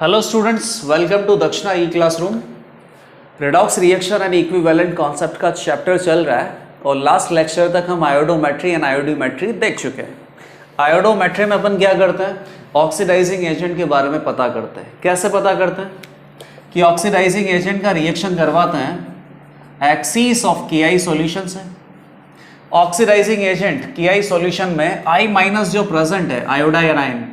Hello students, welcome to Dakshina e classroom. Redox reaction and equivalent concept का chapter चल रहा है और लास्ट लेक्चर तक हम आयोडोमेट्री एंड आयोडोमेट्री देख चुके हैं। आयोडोमेट्री में अपन क्या करते हैं, ऑक्सीडाइजिंग एजेंट के बारे में पता करते हैं। कैसे पता करते हैं कि ऑक्सीडाइजिंग एजेंट का रिएक्शन करवाते हैं एक्सिस ऑफ KI सॉल्यूशन से। ऑक्सीडाइजिंग एजेंट KI सॉल्यूशन में I- जो प्रेजेंट है आयोडाइन आयन,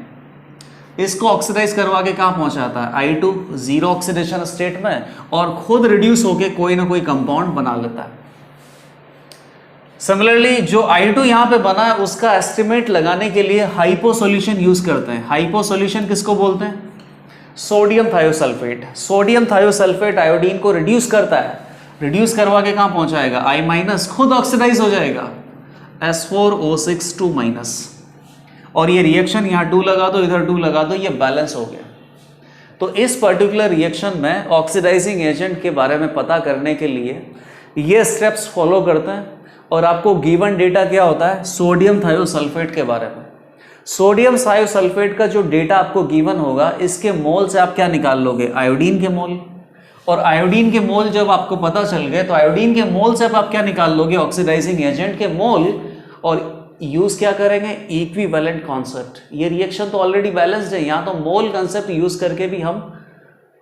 इसको ऑक्सीडाइज करवा के कहां पहुंचाता है I2 जीरो ऑक्सीडेशन स्टेट में और खुद रिड्यूस होके कोई ना कोई कंपाउंड बना लेता है। सिमिलरली जो I2 यहां पे बना है उसका एस्टिमेट लगाने के लिए हाइपो सॉल्यूशन यूज करते हैं। हाइपो सॉल्यूशन किसको बोलते हैं? Sodium thiosulphate. Sodium thiosulphate iodine को रिड्यूस करता है, रिड्यूस करवा के कहां पहुंचाएगा I-, खुद ऑक्सीडाइज हो जाएगा S4O6 2-, और ये रिएक्शन यहाँ 2 लगा दो, इधर 2 लगा दो, ये बैलेंस हो गया। तो इस पर्टिकुलर रिएक्शन में ऑक्सीडाइजिंग एजेंट के बारे में पता करने के लिए ये स्टेप्स फॉलो करते हैं और आपको गिवन डेटा क्या होता है सोडियम थायोसल्फेट के बारे में। सोडियम थायोसल्फेट का जो डेटा आपको गिवन होगा, इसके मोल से आप क्या निकाल लोगे? आयोडीन के मोल। और आयोडीन के मोल जब आपको पता चल गए तो आयोडीन के मोल से आप क्या निकाल लोगे? ऑक्सीडाइजिंग एजेंट के मोल। और यूज क्या करेंगे? Equivalent concept. ये रिएक्शन तो ऑलरेडी बैलेंस्ड है, यहाँ तो मोल कंसेप्ट यूज करके भी हम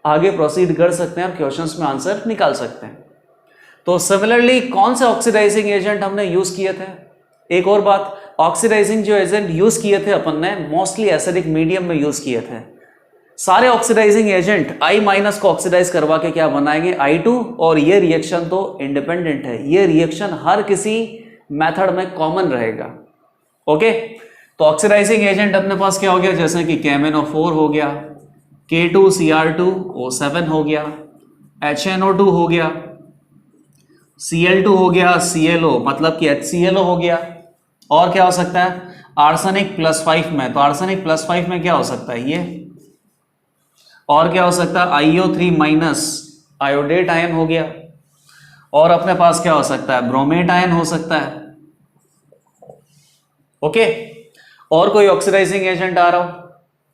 आगे प्रोसीड कर सकते हैं और क्वेश्चंस में आंसर निकाल सकते हैं। तो सिमिलरली कौन से ऑक्सीडाइजिंग एजेंट हमने यूज किए थे? एक और बात, ऑक्सीडाइजिंग जो एजेंट यूज किए थे अपन ने मोस्टली एसिडिक मीडियम में यूज किए थे। सारे ऑक्सीडाइजिंग एजेंट I- को ऑक्सीडाइज करवा के क्या बनाएंगे? I2। और ये रिएक्शन तो इंडिपेंडेंट है, ये रिएक्शन हर किसी मेथड में कॉमन रहेगा। ओके, तो ऑक्सीडाइजिंग एजेंट अपने पास क्या हो गया? जैसे कि KMnO4 हो गया, K2Cr2O7 हो गया, HNO2 हो गया, Cl2 हो गया, ClO मतलब कि HClO हो गया। और क्या हो सकता है? आर्सेनिक +5 में, तो आर्सेनिक +5 में क्या हो सकता है? ये। और क्या हो सकता है? IO3- आयोडेट आयन हो गया। और अपने पास क्या हो सकता है? ब्रोमेट आयन हो सकता है। ओके, और कोई ऑक्सीडाइजिंग एजेंट आ रहा हो?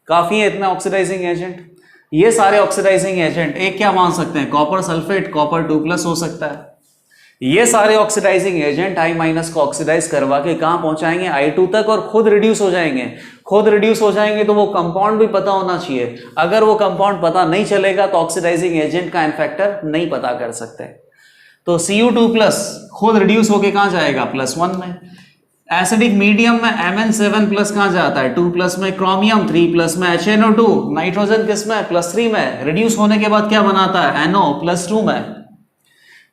काफी है इतना ऑक्सीडाइजिंग एजेंट। ये सारे ऑक्सीडाइजिंग एजेंट एक क्या मान सकते हैं? कॉपर सल्फेट, कॉपर 2+ हो सकता है। ये सारे ऑक्सीडाइजिंग एजेंट I- को ऑक्सीडाइज करवा के कहां पहुंचाएंगे? I2 तक, और खुद रिड्यूस हो जाएंगे। खुद रिड्यूस हो जाएंगे तो वो कंपाउंड भी पता होना चाहिए। अगर वो कंपाउंड पता नहीं चलेगा तो ऑक्सीडाइजिंग एजेंट का इनफैक्टर नहीं पता कर सकते। तो Cu2+ खुद रिड्यूस होके कहां जाएगा? +1 में। एसिडिक मीडियम में Mn7+ कहां जाता है? 2+ में। क्रोमियम 3+ में। HNO2 नाइट्रोजन किस में? +3 में। रिड्यूस होने के बाद क्या बनाता है? NO +2 में।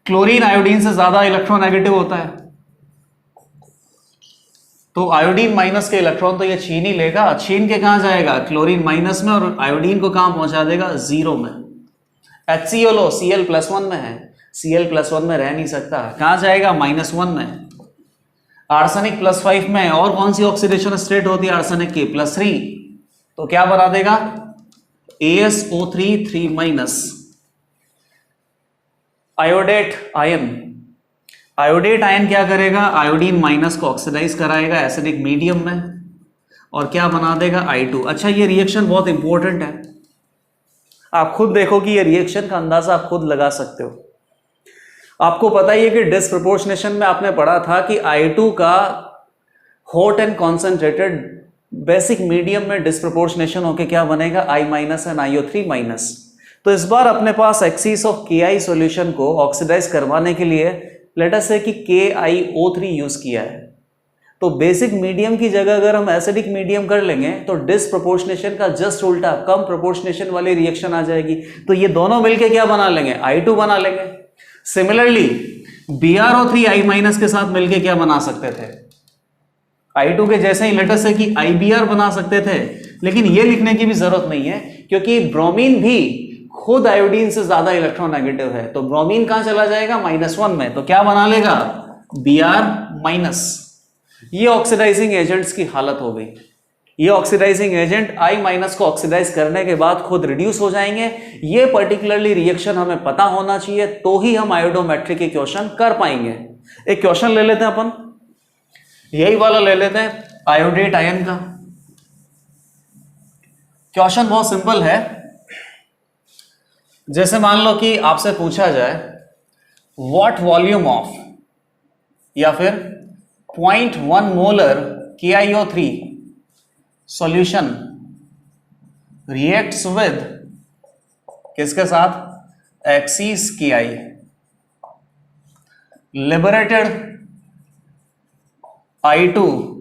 क्लोरीन आयोडीन से ज्यादा इलेक्ट्रोनेगेटिव होता है, तो आयोडीन माइनस के इलेक्ट्रॉन तो ये छीन ही लेगा। छीन के कहां जाएगा? क्लोरीन माइनस में, और आयोडीन को कहां पहुंचा देगा? 0 में। HClO Cl+1 में है, Cl+1 में रह नहीं सकता, कहां जाएगा? -1 में। आर्सेनिक +5 में, और कौन सी ऑक्सीडेशन स्टेट होती है आर्सेनिक की? +3, तो क्या बना देगा? AsO3 3-। Iodate ion, iodate ion क्या करेगा? आयोडीन माइनस को ऑक्सीडाइज कराएगा एसिडिक मीडियम में और क्या बना देगा? I2। अच्छा, ये रिएक्शन बहुत इंपॉर्टेंट है, आप खुद देखो कि ये रिएक्शन का अंदाजा आप खुद लगा सकते हो। आपको पता ही है कि डिस्प्रपोर्शनेशन में आपने पढ़ा था कि I2 का hot and concentrated basic medium में डिस्प्रपोर्शनेशन होके क्या बनेगा? I- and IO3-। तो इस बार अपने पास एक्सिस ऑफ KI सॉल्यूशन को ऑक्सीडाइज करवाने के लिए लेट अस से कि KiO3 यूज किया है। तो बेसिक मीडियम की जगह अगर हम एसिडिक मीडियम कर लेंगे तो डिस्प्रपोर्शनेशन का जस्ट उल्टा कम प्रोपोर्शनेशन वाली रिएक्शन आ जाएगी। तो ये दोनों मिलके क्या बना लेंगे? I2 बना लेंगे। सिमिलरली BrO3 I- के साथ मिलके क्या बना सकते थे? I2 के जैसे ही लेट अस से कि IBr बना सकते थे, लेकिन ये लिखने की भी जरूरत नहीं है क्योंकि ब्रोमीन भी खुद आयोडीन से ज्यादा इलेक्ट्रोनेगेटिव है। तो ब्रोमीन कहां चला जाएगा? -1 में, तो क्या बना लेगा? Br-। ये ऑक्सीडाइजिंग एजेंट्स की हालत हो गई। ये ऑक्सीडाइजिंग एजेंट I- को ऑक्सीडाइज करने के बाद खुद रिड्यूस हो जाएंगे। ये पर्टिकुलरली रिएक्शन हमें पता होना चाहिए, तो ही हम आयोडोमेट्री के क्वेश्चन कर पाएंगे। एक क्वेश्चन ले लेते हैं अपन, यही वाला ले लेते हैं आयोडेट आयन का। क्वेश्चन बहुत सिंपल है। जैसे मान लो कि आपसे पूछा जाए व्हाट वॉल्यूम ऑफ या फिर 0.1 molar KiO3 solution reacts with किसके साथ, axis Ki, liberated I2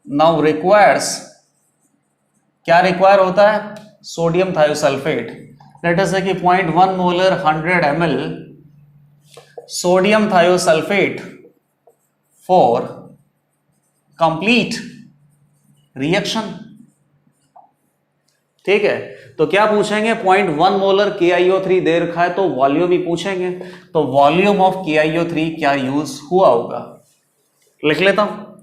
now requires, क्या रिक्वायर होता है, sodium thiosulphate. Late us say कि 0.1 molar 100 ml sodium thiosulphate for complete reaction. ठीक है, तो क्या पूछेंगे, 0.1 मोलर KiO3 दे रखा है तो वॉल्यूम ही पूछेंगे। तो वॉल्यूम ऑफ KiO3 क्या यूज हुआ होगा, लिख लेता हूं।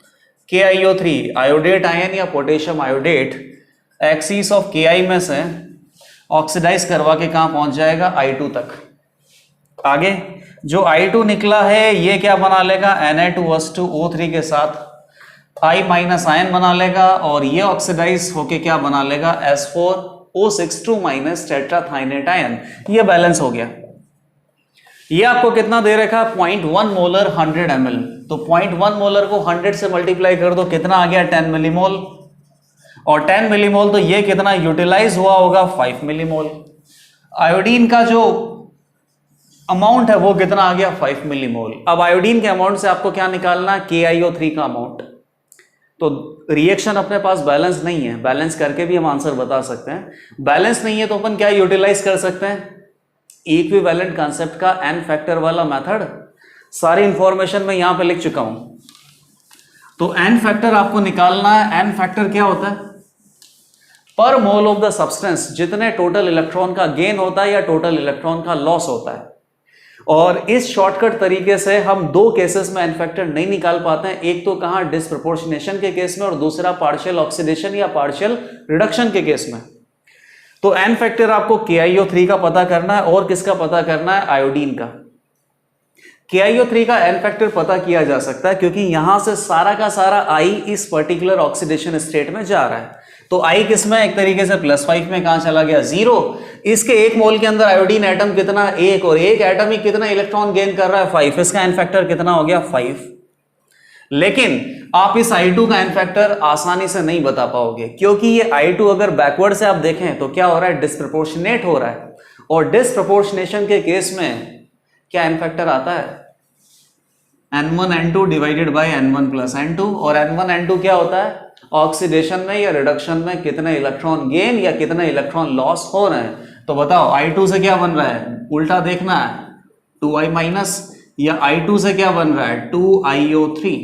KiO3 आयोडेट आयन या potassium iodate axis of Ki में से ऑक्सीडाइज करवा के कहां पहुंच जाएगा, I2 तक। आगे जो I2 निकला है ये क्या बना लेगा, Na2H2O3 के साथ I- आयन बना लेगा और ये ऑक्सीडाइज होके क्या बना लेगा, S4O62- टेट्राथाइनेट आयन। ये बैलेंस हो गया। ये आपको कितना दे रखा है, 0.1 मोलर 100 ml। तो 0.1 मोलर को 100 से मल्टीप्लाई कर दो, कितना आ गया, 10 मिलीमोल। और 10 मिलीमोल तो ये कितना यूटिलाइज हुआ होगा, 5 मिलीमोल। आयोडीन का जो अमाउंट है वो कितना आ गया, 5 मिलीमोल। अब आयोडीन के अमाउंट से आपको क्या निकालना है, KiO3 का अमाउंट। तो रिएक्शन अपने पास बैलेंस नहीं है, बैलेंस करके भी हम आंसर बता सकते हैं। बैलेंस नहीं है तो अपन क्या यूटिलाइज कर सकते हैं, इक्विवेलेंट कॉन्सेप्ट का n फैक्टर वाला मेथड। सारी इंफॉर्मेशन मैं यहां पे लिख चुका हूं। तो n फैक्टर आपको निकालना है। n फैक्टर क्या होता है, पर मोल ऑफ द सब्सटेंस जितने टोटल इलेक्ट्रॉन का गेन होता है या टोटल इलेक्ट्रॉन का लॉस होता है। और इस शॉर्टकट तरीके से हम दो केसेस में एन फैक्टर नहीं निकाल पाते हैं, एक तो कहां, डिसप्रोपोर्शनेशन के केस में, और दूसरा पार्शियल ऑक्सीडेशन या पार्शियल रिडक्शन के केस में। तो एन फैक्टर आपको KiO3 का पता करना है और किसका पता करना है, आयोडीन का। KiO3 का एन फैक्टर पता किया जा सकता है क्योंकि यहां से सारा का सारा I इस पर्टिकुलर ऑक्सीडेशन स्टेट में जा रहा है। तो I किसमें, एक तरीके से +5 में कहां चला गया, 0। इसके एक मोल के अंदर आयोडीन एटम कितना, 1, और एक एटम ही कितना इलेक्ट्रॉन गेन कर रहा है, 5। इसका एन फैक्टर कितना हो गया, 5। लेकिन आप इस I2 का एन फैक्टर आसानी से नहीं बता पाओगे क्योंकि ये I2 अगर बैकवर्ड से आप देखें तो क्या हो रहा है, डिस्प्रपोर्शनेट हो रहा है। और डिस्प्रपोर्शनेशन के केस में क्या एन फैक्टर आता है, N1 N2 divided by N1 plus N2। और N1 N2 क्या होता है, ऑक्सीडेशन में या रिडक्शन में कितने इलेक्ट्रॉन गेन या कितने इलेक्ट्रॉन लॉस हो रहे हैं। तो बताओ I2 से क्या बन रहा है, उल्टा देखना है, 2I माइनस, या I2 से क्या बन रहा है, 2iO3।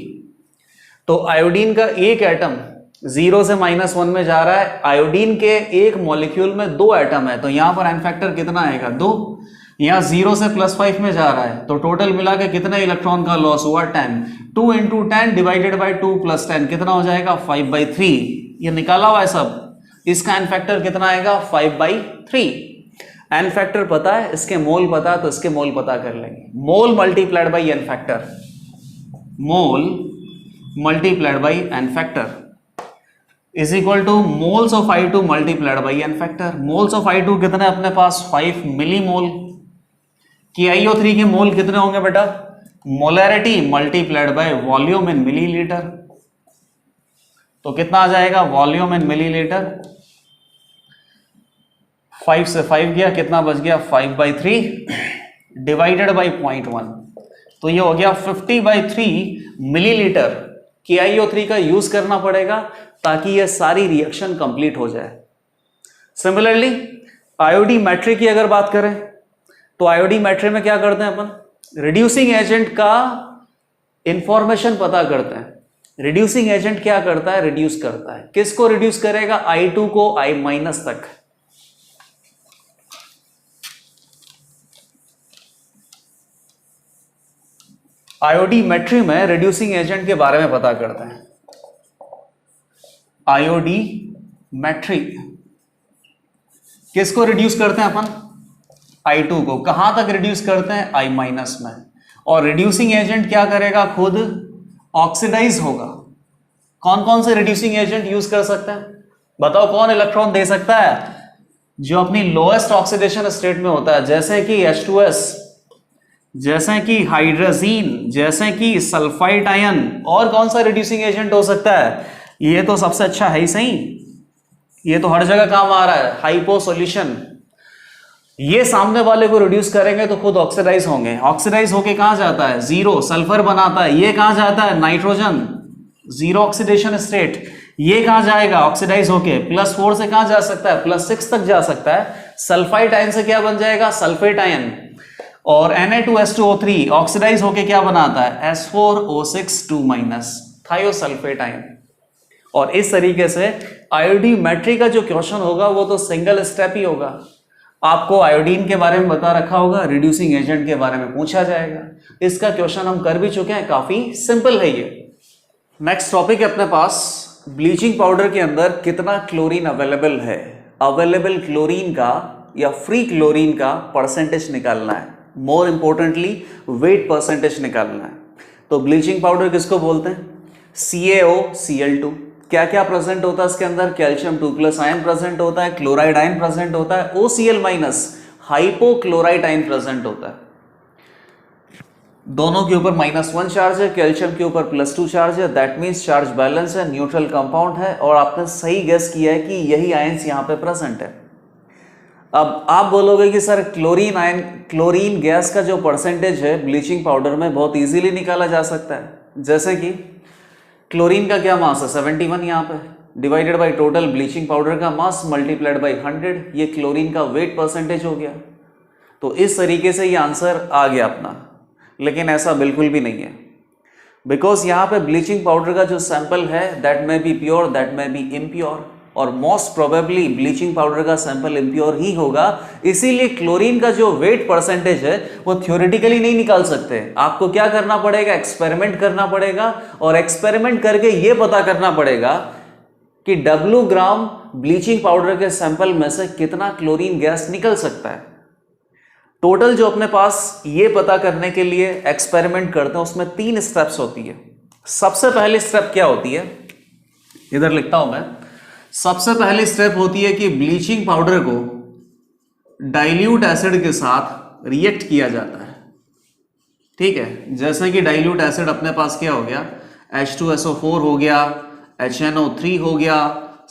तो आयोडीन का एक एटम 0 से -1 में जा रहा है। आयोडीन के एक मॉलिक्यूल में 2 एटम है तो यहां पर एन फैक्टर कितना आएगा, 2। यहां 0 से +5 में जा रहा है तो टोटल मिला के कितने इलेक्ट्रॉन का लॉस हुआ, 10। 2 × 10 डिवाइडेड बाय 2 + 10 कितना हो जाएगा, 5/3। ये निकाला हुआ है सब। इसका एन फैक्टर कितना आएगा, 5/3। एन फैक्टर पता है, इसके मोल पता है तो इसके मोल पता कर लेंगे। Mole multiplied by n factor, mole multiplied by n factor is equal to moles of I2 multiplied by n factor. Moles of I2 कितने अपने पास, 5 मिलीमोल। KiO3 के मोल कितने होंगे बेटा, molarity multiplied by volume in millilitre. तो कितना आ जाएगा, volume इन millilitre. 5 से 5 गया, कितना बच गया, 5/3 डिवाइडेड बाई 0.1। तो ये हो गया 50/3 मिलीलीटर KiO3 का यूज करना पड़ेगा ताकि ये सारी रिएक्शन कंप्लीट हो जाए। सिमिलरली आयोडीमेट्री की अगर बात करें तो आयोडीमेट्री में क्या करते हैं अपन, रिड्यूसिंग एजेंट का इंफॉर्मेशन पता करते हैं। रिड्यूसिंग एजेंट क्या करता है, रिड्यूस करता है। किसको रिड्यूस करेगा, I2 को I- तक। आयोडीमेट्री में रिड्यूसिंग एजेंट के बारे में पता करते हैं। आयोडीमेट्री किसको रिड्यूस करते हैं अपन, I2 को। कहां तक रिड्यूस करते हैं, I- में। और रिड्यूसिंग एजेंट क्या करेगा, खुद ऑक्सीडाइज होगा। कौन कौन से रिड्यूसिंग एजेंट यूज कर सकते हैं, बताओ कौन इलेक्ट्रॉन दे सकता है, जो अपनी लोएस्ट ऑक्सीडेशन स्टेट में होता है, जैसे कि H2S, जैसे कि हाइड्रोजीन, जैसे कि सल्फाइड आयन, और कौन सा रिड्यूसिंग एजेंट हो सकता है? ये तो सबसे अच्छा है ही सही, ये तो हर जगह काम आ रहा है, हाइपो सॉल्यूशन। ये सामने वाले को रिड्यूस करेंगे तो खुद ऑक्सीडाइज होंगे, ऑक्सीडाइज होके कहां जाता है? जीरो, सल्फर बनाता है, ये कहां जाता है? Nitrogen, zero oxidation state. ये कहां जाएगा? ऑक्सीडाइज होके +4 से कहां जा सकता है? +6 तक जा सकता है। सल्फाइड आयन से क्या बन जाएगा? Sulphate ion. और Na2H2O3 ऑक्सीडाइज होके क्या बनाता है? S4O6 2- thiosulphate ion. और इस तरीके से आयोडीमेट्री का जो क्वेश्चन होगा वो तो सिंगल स्टेप ही होगा। आपको आयोडीन के बारे में बता रखा होगा, रिड्यूसिंग एजेंट के बारे में पूछा जाएगा। इसका क्वेश्चन हम कर भी चुके हैं, काफी सिंपल है ये। नेक्स्ट टॉपिक है अपने पास, ब्लीचिंग पाउडर के अंदर कितना क्लोरीन अवेलेबल है। अवेलेबल क्लोरीन का या फ्री क्लोरीन का परसेंटेज निकालना है, मोर इंपॉर्टेंटली वेट परसेंटेज निकालना है। तो ब्लीचिंग पाउडर किसको बोलते हैं? CaOCl2। क्या क्या प्रेजेंट होता है इसके अंदर? कैल्शियम 2+ आयन प्रेजेंट होता है, क्लोराइड आयन प्रेजेंट होता है, OCl- हाइपोक्लोराइड आयन प्रेजेंट होता है। दोनों के ऊपर -1 चार्ज है, कैल्शियम के ऊपर +2 चार्ज है, दैट मीन्स चार्ज बैलेंस है, न्यूट्रल कंपाउंड है। और आपने सही गेस किया है कि यही आयन्स यहां पे प्रेजेंट है। अब आप बोलोगे कि sir chlorine ion, chlorine gas का जो परसेंटेज है ब्लीचिंग पाउडर में बहुत इजीली निकाला जा सकता है। जैसे कि क्लोरीन का क्या मास है? 71 यहाँ पे, divided by total bleaching powder का मास मल्टीप्लाइड बाय 100, ये क्लोरीन का वेट परसेंटेज हो गया। तो इस तरीके से ये आंसर आ गया अपना। लेकिन ऐसा बिल्कुल भी नहीं है, बिकॉज यहाँ पे ब्लीचिंग पाउडर का जो सैंपल है that may be pure, that may be impure, और मोस्ट प्रोबेबली ब्लीचिंग पाउडर का सैंपल इम्प्योर ही होगा। इसीलिए क्लोरीन का जो वेट परसेंटेज है वो थ्योरेटिकली नहीं निकाल सकते। आपको क्या करना पड़ेगा? एक्सपेरिमेंट करना पड़ेगा, और एक्सपेरिमेंट करके ये पता करना पड़ेगा कि W ग्राम ब्लीचिंग पाउडर के सैंपल में से कितना क्लोरीन गैस निकल सकता है। टोटल जो अपने पास ये पता करने के लिए एक्सपेरिमेंट करते हैं उसमें 3 स्टेप्स होती है। सबसे पहली स्टेप क्या होती है? इधर लिखता हूं मैं। सबसे पहली स्टेप होती है कि ब्लीचिंग पाउडर को डाइल्यूट एसिड के साथ रिएक्ट किया जाता है। ठीक है, जैसे कि डाइल्यूट एसिड अपने पास क्या हो गया? H2SO4 हो गया, HNO3 हो गया,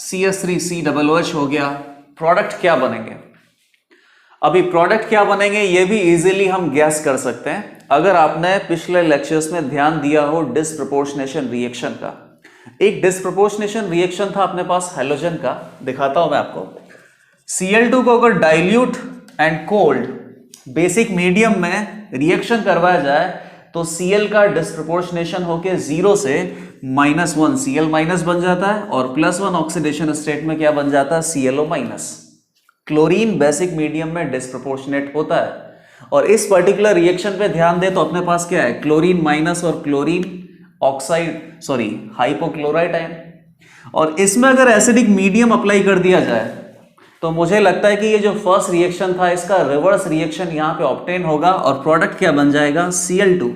CS3COOH हो गया। प्रोडक्ट क्या बनेंगे? अभी प्रोडक्ट क्या बनेंगे ये भी इजीली हम गैस कर सकते हैं, अगर आपने पिछले लेक्चर्स में ध्यान दिया हो डिस्प्रपोर्शनेशन रिएक्शन का। एक डिस्प्रपोर्शनेशन रिएक्शन था अपने पास हैलोजन का, दिखाता हूं मैं आपको। Cl2 को अगर dilute and cold basic medium में रिएक्शन करवाया जाए तो Cl का डिस्प्रपोर्शनेशन होके 0 से -1 Cl- बन जाता है, और +1 ऑक्सीडेशन स्टेट में क्या बन जाता है? ClO-। क्लोरीन बेसिक मीडियम में डिस्प्रपोर्शनेट होता है। और इस पर्टिकुलर रिएक्शन पे ध्यान दे तो अपने पास क्या है? क्लोरीन माइनस और chlorine oxide, sorry hypochloride ion. और इसमें अगर एसिडिक मीडियम अप्लाई कर दिया जाए तो मुझे लगता है कि ये जो फर्स्ट रिएक्शन था इसका रिवर्स रिएक्शन यहां पे ऑब्टेन होगा, और प्रोडक्ट क्या बन जाएगा? Cl2।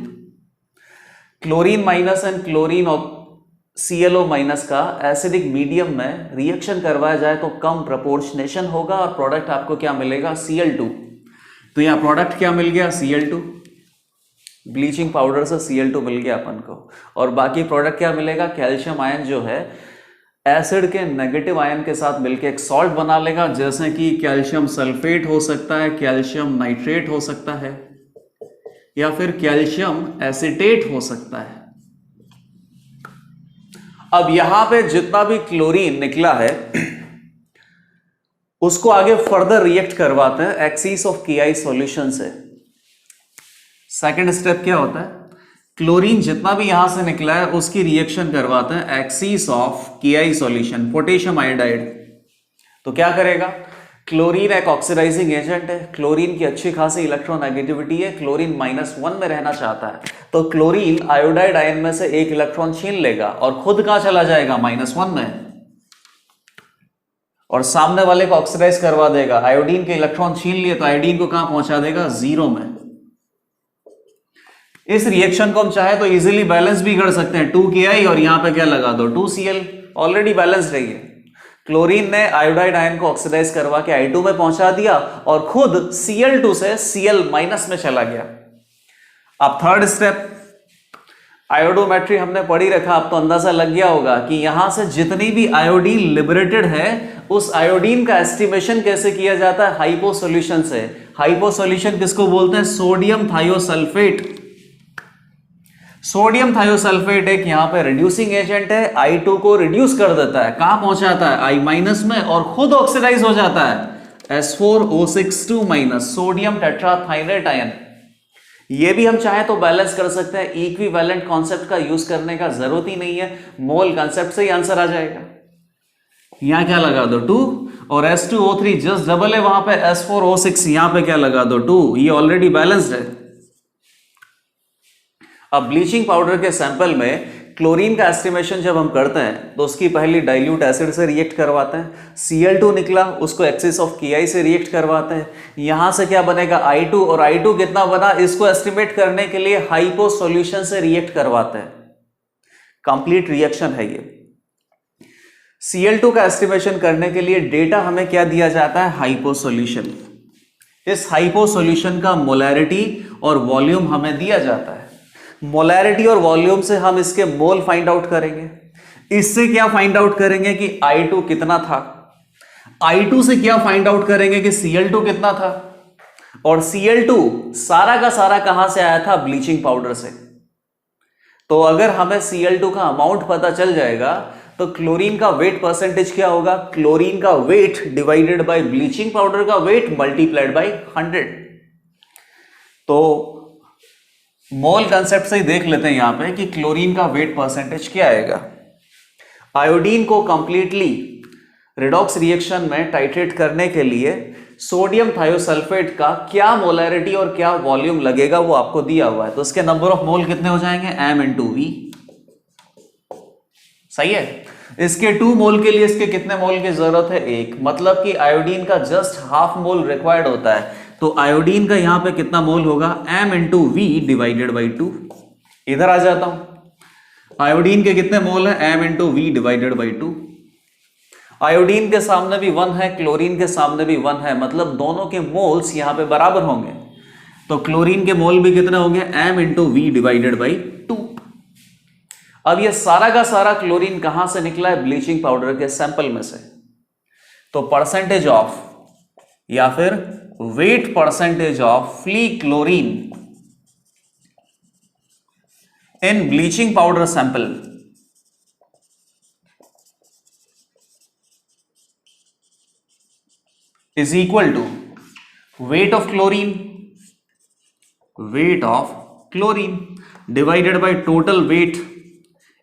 Chlorine minus and chlorine ClO- का एसिडिक मीडियम में रिएक्शन करवाया जाए तो कम प्रपोर्शनेशन होगा, और प्रोडक्ट आपको क्या मिलेगा? Cl2। तो यहां प्रोडक्ट क्या मिल गया? Cl2। ब्लीचिंग पाउडर से Cl2 मिल गया अपन को, और बाकी प्रोडक्ट क्या मिलेगा? कैल्शियम आयन जो है एसिड के नेगेटिव आयन के साथ मिलकर एक सॉल्ट बना लेगा, जैसे कि कैल्शियम सल्फेट हो सकता है, कैल्शियम नाइट्रेट हो सकता है, या फिर कैल्शियम एसिटेट हो सकता है। अब यहां पे जितना भी क्लोरीन निकला है उसको आगे फर्दर रिएक्ट करवाते हैं एक्सिस ऑफ Ki सॉल्यूशन से। सेकंड स्टेप क्या होता है? क्लोरीन जितना भी यहां से निकला है उसकी रिएक्शन करवाते हैं axis of Ki solution, potassium iodide. तो क्या करेगा? क्लोरीन एक ऑक्सीडाइजिंग एजेंट है, क्लोरीन की अच्छी खासी इलेक्ट्रोनेगेटिविटी है, क्लोरीन -1 में रहना चाहता है, तो क्लोरीन आयोडाइड आयन में से एक इलेक्ट्रॉन छीन लेगा और खुद कहां चला जाएगा? -1 में, और सामने वाले को ऑक्सीडाइज करवा देगा। आयोडीन के इलेक्ट्रॉन छीन लिए तो आयोडीन को कहां पहुंचा देगा? 0 में। इस रिएक्शन को हम चाहे तो इजीली बैलेंस भी कर सकते हैं, 2Ki और यहां पे क्या लगा दो? 2Cl, ऑलरेडी बैलेंस रही है। क्लोरीन ने आयोडाइड आयन को ऑक्सीडाइज करवा के I2 में पहुंचा दिया और खुद Cl2 से Cl- में चला गया। अब थर्ड स्टेप, आयोडोमेट्री हमने पढ़ी रखा, अब तो अंदाजा लग गया होगा कि यहां से जितनी भी आयोडीन लिबरेटेड है उस आयोडीन का एस्टिमेशन कैसे किया जाता है, हाइपो सॉल्यूशन से। हाइपो सॉल्यूशन किसको बोलते हैं, सोडियम थायोसल्फेट। सोडियम थायोसल्फेट एक यहां पे रिड्यूसिंग एजेंट है, I2 को रिड्यूस कर देता है, कहां पहुंचाता है I- में, और खुद ऑक्सीडाइज हो जाता है S4O62- सोडियम टेट्राथाइनेट आयन। ये भी हम चाहे तो बैलेंस कर सकते हैं, इक्विवेलेंट कॉन्सेप्ट का यूज करने का जरूरत ही नहीं है, मोल कॉन्सेप्ट से ही आंसर आ जाएगा। यहां क्या लगा दो 2 और S2O3 जस्ट डबल है, वहां पे S4O6, यहां पे क्या लगा दो 2, ये ऑलरेडी बैलेंस्ड है। अब ब्लीचिंग पाउडर के सैंपल में क्लोरीन का एस्टिमेशन जब हम करते हैं तो उसकी पहली डाइल्यूट एसिड से रिएक्ट करवाते हैं, Cl2 निकला, उसको एक्सिस ऑफ Ki से रिएक्ट करवाते हैं, यहां से क्या बनेगा I2, और I2 कितना बना इसको एस्टिमेट करने के लिए हाइपो सॉल्यूशन से रिएक्ट करवाते हैं। कंप्लीट रिएक्शन है ये। Cl2 का एस्टिमेशन करने के लिए डेटा हमें क्या दिया जाता है, हाइपो सॉल्यूशन। इस हाइपो सॉल्यूशन का मोलैरिटी और वॉल्यूम हमें दिया जाता है। मोलैरिटी और वॉल्यूम से हम इसके मोल फाइंड आउट करेंगे। इससे क्या फाइंड आउट करेंगे कि I2 कितना था, I2 से क्या फाइंड आउट करेंगे कि Cl2 कितना था, और Cl2 सारा का सारा कहां से आया था, ब्लीचिंग पाउडर से। तो अगर हमें Cl2 का अमाउंट पता चल जाएगा तो क्लोरीन का वेट परसेंटेज क्या होगा, क्लोरीन का weight divided by bleaching powder का वेट मल्टीप्लाइड बाय 100। तो मोल कंसेप्ट से ही देख लेते हैं यहां पे कि क्लोरीन का वेट परसेंटेज क्या आएगा। आयोडीन को कंप्लीटली रिडॉक्स रिएक्शन में टाइट्रेट करने के लिए सोडियम थायोसल्फेट का क्या मोलैरिटी और क्या वॉल्यूम लगेगा वो आपको दिया हुआ है। तो इसके नंबर ऑफ मोल कितने हो जाएंगे, M/V। सही है। इसके 2 मोल के लिए इसके कितने मोल की जरूरत है, 1, मतलब कि आयोडीन का जस्ट हाफ मोल रिक्वायर्ड होता है। तो आयोडीन का यहां पे कितना मोल होगा, M/V डिवाइडेड बाई 2। इधर आ जाता हूं, आयोडीन के कितने मोल है, M/V डिवाइडेड बाई 2। आयोडीन के सामने भी 1 है, क्लोरीन के सामने भी 1 है, मतलब दोनों के मोल्स यहां पे बराबर होंगे। तो क्लोरीन के मोल भी कितने होंगे, M/V डिवाइडेड बाई 2। अब ये सारा का सारा क्लोरीन कहां से निकला है, ब्लीचिंग पाउडर के सैंपल में से। तो परसेंटेज ऑफ या फिर weight percentage of free chlorine in bleaching powder sample is equal to weight of chlorine divided by total weight.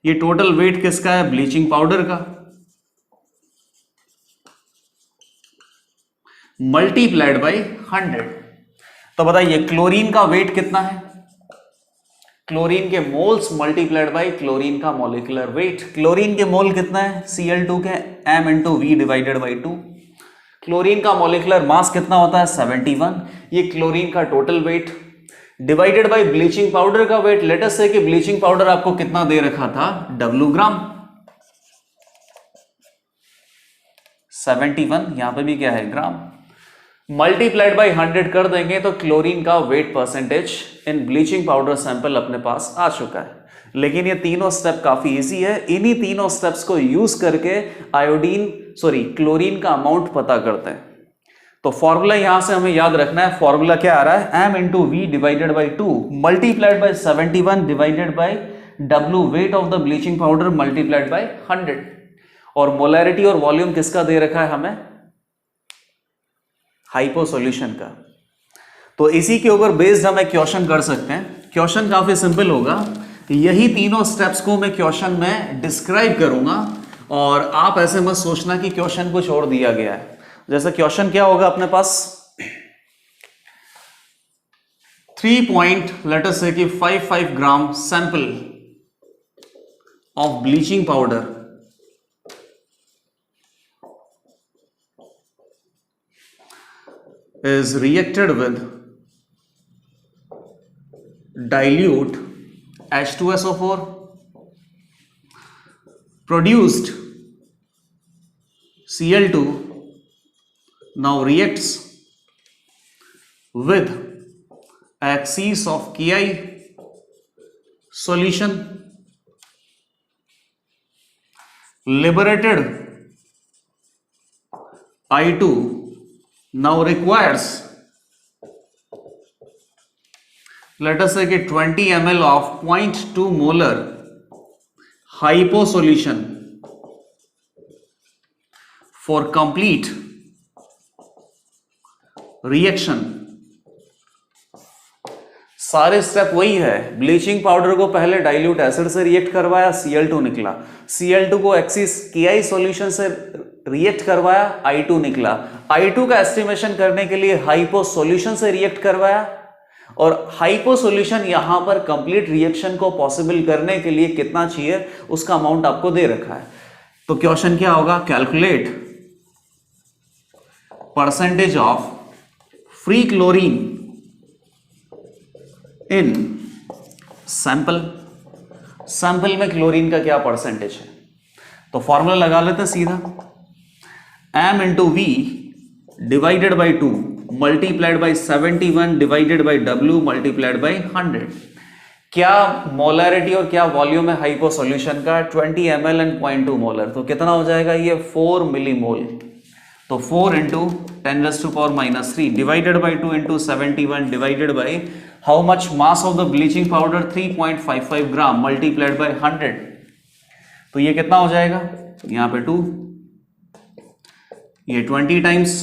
ये टोटल वेट किसका है, ब्लीचिंग पाउडर का, मल्टीप्लाइड बाय 100। तो बताइए क्लोरीन का वेट कितना है, क्लोरीन के मोल्स मल्टीप्लाइड बाय क्लोरीन का मॉलिक्यूलर वेट। क्लोरीन के मोल कितना है, Cl2 के M/V डिवाइडेड बाई 2। क्लोरीन का मॉलिक्यूलर मास कितना होता है, 71। ये क्लोरीन का total weight divided by bleaching powder का वेट। लेट अस से कि ब्लीचिंग पाउडर आपको कितना दे रखा था, W ग्राम, 71, यहां पे भी क्या है, ग्राम, मल्टीप्लाइड बाय 100 कर देंगे तो क्लोरीन का wait percentage in bleaching powder sample अपने पास आ चुका है। लेकिन ये तीनों स्टेप काफी इजी है, इन्हीं तीनों स्टेप्स को यूज करके क्लोरीन का अमाउंट पता करते हैं। तो फॉर्मूला यहां से हमें याद रखना है, फॉर्मूला क्या आ रहा है, M/V divided by 2 multiplied by 71 divided by W weight of the bleaching powder multiplied by 100। और मोलैरिटी और वॉल्यूम किसका दे रखा है हमें, हाइपो सॉल्यूशन का। तो इसी के ऊपर बेस्ड हम एक क्वेश्चन कर सकते हैं। क्वेश्चन काफी सिंपल होगा, यही तीनों स्टेप्स को मैं क्वेश्चन में डिस्क्राइब करूंगा और आप ऐसे मत सोचना कि क्वेश्चन कुछ और दिया गया है। जैसे क्वेश्चन क्या होगा अपने पास, 3.55 gram sample of bleaching powder is reacted with dilute H2SO4 produced Cl2 now reacts with axis of Ki solution, liberated I2 now requires, let us say कि 20 ml of 0.2 molar hypo solution for complete reaction। सारे step वही है, bleaching powder को पहले dilute acid से react करवाया, Cl2 निकला, Cl2 को एक्सिस Ki सॉल्यूशन से रिएक्ट करवाया, I2 निकला, I2 का एस्टिमेशन करने के लिए हाइपो सॉल्यूशन से रिएक्ट करवाया, और हाइपो सॉल्यूशन यहां पर कंप्लीट रिएक्शन को पॉसिबल करने के लिए कितना चाहिए उसका अमाउंट आपको दे रखा है। तो क्वेश्चन क्या होगा, calculate percentage of free chlorine in sample. Sample में क्लोरीन का क्या परसेंटेज है, तो फॉर्मूला लगा लेते हैं सीधा, m into V divided by 2 multiplied by 71 divided by W multiplied by 100। क्या मोलैरिटी और क्या वॉल्यूम है हाइपो सॉल्यूशन का, 20 ml एंड 0.2 मोलर, तो कितना हो जाएगा ये 4 मिलीमोल। तो 4 into 10⁻³ divided by 2 into 71 divided by how much mass of the bleaching powder 3.55 gram multiplied by 100। तो ये कितना हो जाएगा, यहां पे 2, ये 20 टाइम्स,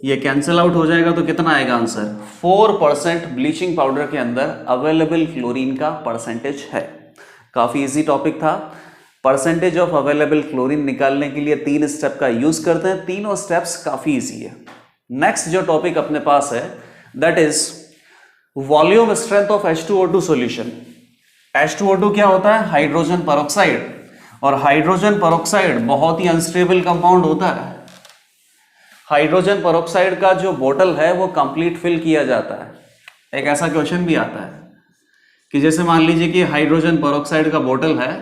ये कैंसिल आउट हो जाएगा, तो कितना आएगा आंसर, 4% ब्लीचिंग पाउडर के अंदर अवेलेबल क्लोरीन का परसेंटेज है। काफी इजी टॉपिक था। परसेंटेज ऑफ अवेलेबल क्लोरीन निकालने के लिए 3 स्टेप का यूज करते हैं, तीनों स्टेप्स काफी इजी है। नेक्स्ट जो टॉपिक अपने पास है that is volume strength of H2O2 solution. H2O2 क्या होता है, हाइड्रोजन पेरोक्साइड, और हाइड्रोजन पेरोक्साइड बहुत ही अनस्टेबल कंपाउंड होता है। हाइड्रोजन पेरोक्साइड का जो बोतल है वो कंप्लीट फिल किया जाता है। एक ऐसा क्वेश्चन भी आता है कि जैसे मान लीजिए कि हाइड्रोजन पेरोक्साइड का बोतल है,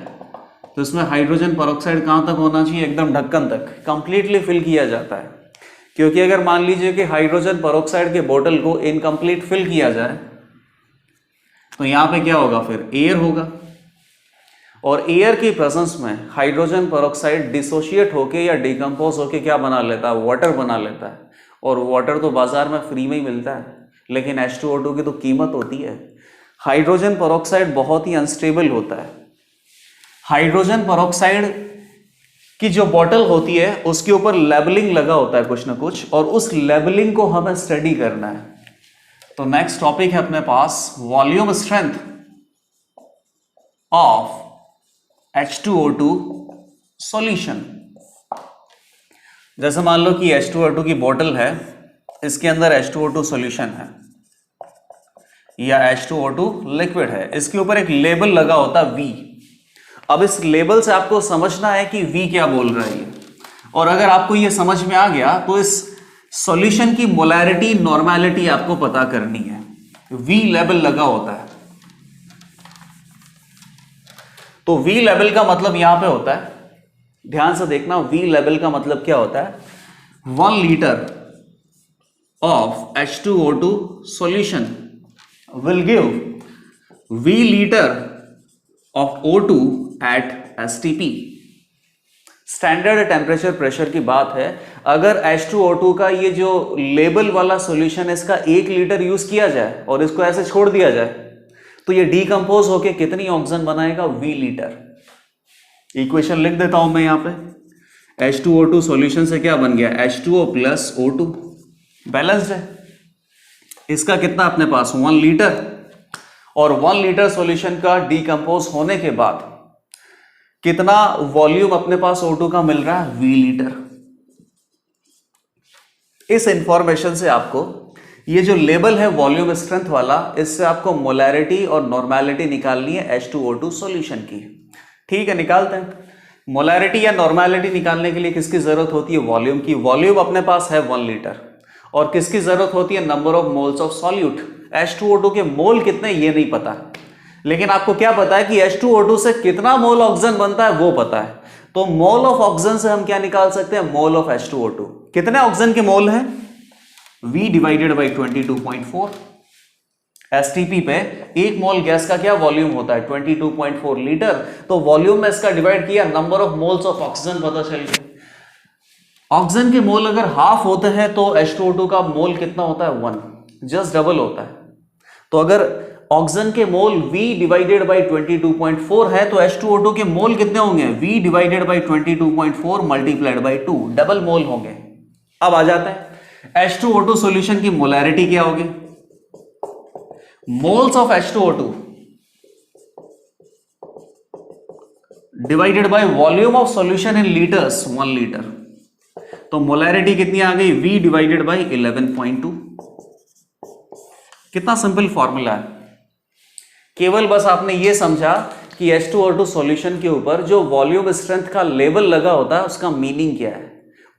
तो इसमें हाइड्रोजन पेरोक्साइड कहां तक होना चाहिए, एकदम ढक्कन तक कंप्लीटली फिल किया जाता है। क्योंकि अगर मान लीजिए कि हाइड्रोजन पेरोक्साइड के बोतल को इनकम्प्लीट फिल किया जाए तो यहां पे क्या होगा, फिर एयर होगा, और एयर की प्रेजेंस में हाइड्रोजन पेरोक्साइड डिसोशिएट होके या डिकम्पोज होके क्या बना लेता है, वाटर बना लेता है। और वाटर तो बाजार में फ्री में ही मिलता है, लेकिन H2O2 की तो कीमत होती है। हाइड्रोजन पेरोक्साइड बहुत ही अनस्टेबल होता है। हाइड्रोजन पेरोक्साइड की जो बॉटल होती है उसके ऊपर लेबलिंग लगा होता है कुछ ना कुछ, और उस लेबलिंग को हमें स्टडी करना है। तो नेक्स्ट टॉपिक है अपने पास volume strength of H2O2 solution. जैसे मान लो कि H2O2 की बोतल है, इसके अंदर H2O2 सॉल्यूशन है या H2O2 लिक्विड है, इसके ऊपर एक लेबल लगा होता है V। अब इस लेबल से आपको समझना है कि V क्या बोल रहा है, और अगर आपको ये समझ में आ गया तो इस सॉल्यूशन की मोलैरिटी नॉर्मेलिटी आपको पता करनी है। V लेवल लगा होता है, तो V लेवल का मतलब यहां पे होता है, ध्यान से देखना, V लेवल का मतलब क्या होता है, 1 litre of H2O2 solution will give V litre of O2 at STP। Standard temperature pressure की बात है। अगर H2O2 का ये जो लेबल वाला सॉल्यूशन है, इसका 1 लीटर यूज किया जाए और इसको ऐसे छोड़ दिया जाए तो ये डीकंपोज होके कितनी ऑक्सीजन बनाएगा, V लीटर। इक्वेशन लिख देता हूं मैं यहां पे, H2O2 सॉल्यूशन से क्या बन गया, H2O प्लस O2, बैलेंस्ड है। इसका कितना अपने पास 1 लीटर, और 1 लीटर सॉल्यूशन का डीकंपोज होने के बाद कितना वॉल्यूम अपने पास O2 का मिल रहा है, V लीटर। इस इंफॉर्मेशन से आपको ये जो लेबल है वॉल्यूम स्ट्रेंथ वाला, इससे आपको मोलैरिटी और नॉर्मेलिटी निकालनी है H2O2 सॉल्यूशन की। ठीक है, निकालते हैं। मोलैरिटी या नॉर्मेलिटी निकालने के लिए किसकी जरूरत होती है, वॉल्यूम की। वॉल्यूम अपने पास है 1 लीटर, और किसकी जरूरत होती है, number of moles of solute. H2O2 के मोल कितने ये नहीं पता, लेकिन आपको क्या पता है कि H2O2 से कितना मोल ऑक्सीजन बनता है वो पता है। तो मोल ऑफ ऑक्सीजन से हम क्या निकाल सकते हैं, मोल ऑफ H2O2। कितने ऑक्सीजन के मोल हैं, V डिवाइडेड बाई 22.4। एसटीपी पे एक मोल गैस का क्या वॉल्यूम होता है, 22.4 लीटर। तो वॉल्यूम में इसका डिवाइड किया, number of moles of oxygen पता चल गया। ऑक्सीजन के मोल अगर हाफ होते हैं तो H2O2 का मोल कितना होता है, 1, जस्ट डबल होता है। तो अगर ऑक्सीजन के मोल V डिवाइडेड बाई 22.4 है तो H2O2 के मोल कितने होंगे, V divided by 22.4 multiplied by 2, double mole होंगे। अब आ जाते हैं H2O2 सॉल्यूशन की मोलैरिटी क्या होगी, moles of H2O2 divided by volume of solution in litres, 1 litre. तो मोलैरिटी कितनी आ गई, V डिवाइडेड बाय 11.2। कितना सिंपल फॉर्मूला है, केवल बस आपने ये समझा कि H2O2 सॉल्यूशन के ऊपर जो वॉल्यूम स्ट्रेंथ का लेवल लगा होता है उसका मीनिंग क्या है,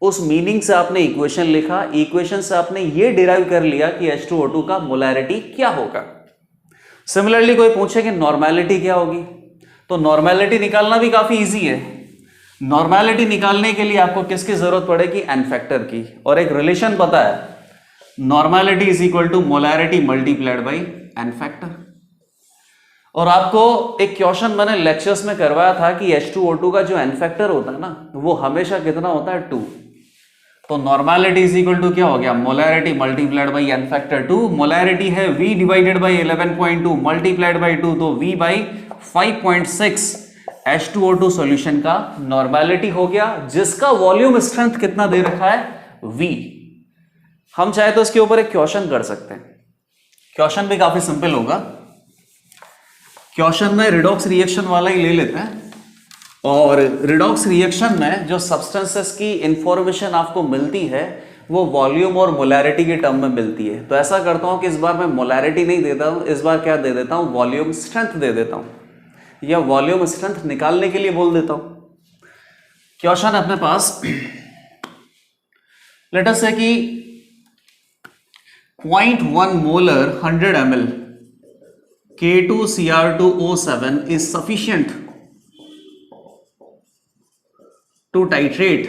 उस मीनिंग से आपने इक्वेशन लिखा, इक्वेशन से आपने ये डिराइव कर लिया कि H2O2 का मोलैरिटी क्या होगा। सिमिलरली कोई पूछे कि नॉर्मेलिटी क्या होगी, तो नॉर्मेलिटी निकालना भी काफी इजी है। नॉर्मेलिटी निकालने के लिए आपको किसकी जरूरत पड़ेगी, एन फैक्टर की, और एक रिलेशन पता है, normality is equal to molarity multiplied by n factor. और आपको एक क्वेश्चन मैंने लेक्चर्स में करवाया था कि H2O2 का जो एन फैक्टर होता है ना वो हमेशा कितना होता है, 2। तो नॉर्मेलिटी इज इक्वल टू क्या हो गया, molarity multiplied by n factor 2। Molarity है V divided by 11.2 multiplied by 2, तो V बाई 5.6 H2O2 सॉल्यूशन का नॉर्मेलिटी हो गया, जिसका वॉल्यूम स्ट्रेंथ कितना दे रखा है, V। हम चाहे तो इसके ऊपर एक क्वेश्चन कर सकते हैं, क्वेश्चन भी काफी सिंपल होगा। क्वेश्चन में रिडॉक्स रिएक्शन वाला ही ले लेते हैं, और रिडॉक्स रिएक्शन में जो सब्सटेंसेस की इंफॉर्मेशन आपको मिलती है वो वॉल्यूम और मोलैरिटी के टर्म में मिलती है। तो ऐसा करता हूं कि इस बार मैं मोलैरिटी नहीं देता हूं, इस बार क्या दे देता हूं, वॉल्यूम स्ट्रेंथ दे देता हूं, या वॉल्यूम स्ट्रेंथ निकालने के लिए बोल देता हूं। क्वेश्चन अपने पास लेट अस से कि 0.1 molar 100 ml K2Cr2O7 is sufficient to titrate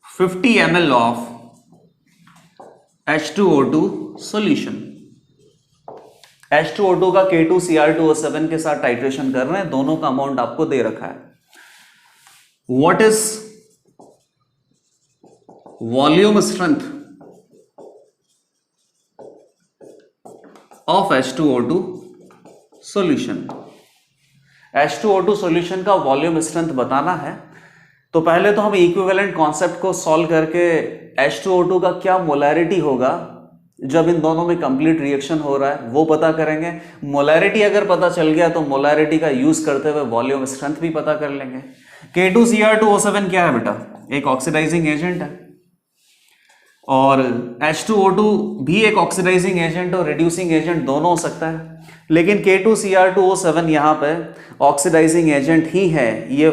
50 ml of H2O2 solution। H2O2 का K2Cr2O7 के साथ टाइट्रेशन कर रहे हैं, दोनों का अमाउंट आपको दे रखा है। What is volume strength of H2O2 solution. H2O2 solution का वॉल्यूम स्ट्रेंथ बताना है, तो पहले तो हम इक्विवेलेंट कॉन्सेप्ट को सॉल्व करके H2O2 का क्या मोलैरिटी होगा जब इन दोनों में कंप्लीट रिएक्शन हो रहा है वो पता करेंगे। मोलैरिटी अगर पता चल गया तो मोलैरिटी का यूज करते हुए वॉल्यूम स्ट्रेंथ भी पता कर लेंगे। K2Cr2O7 क्या है बेटा, एक ऑक्सीडाइजिंग एजेंट है, और H2O2 भी एक ऑक्सीडाइजिंग एजेंट और रिड्यूसिंग एजेंट दोनों हो सकता है, लेकिन K2Cr2O7 यहाँ पे ऑक्सीडाइजिंग एजेंट ही है। ये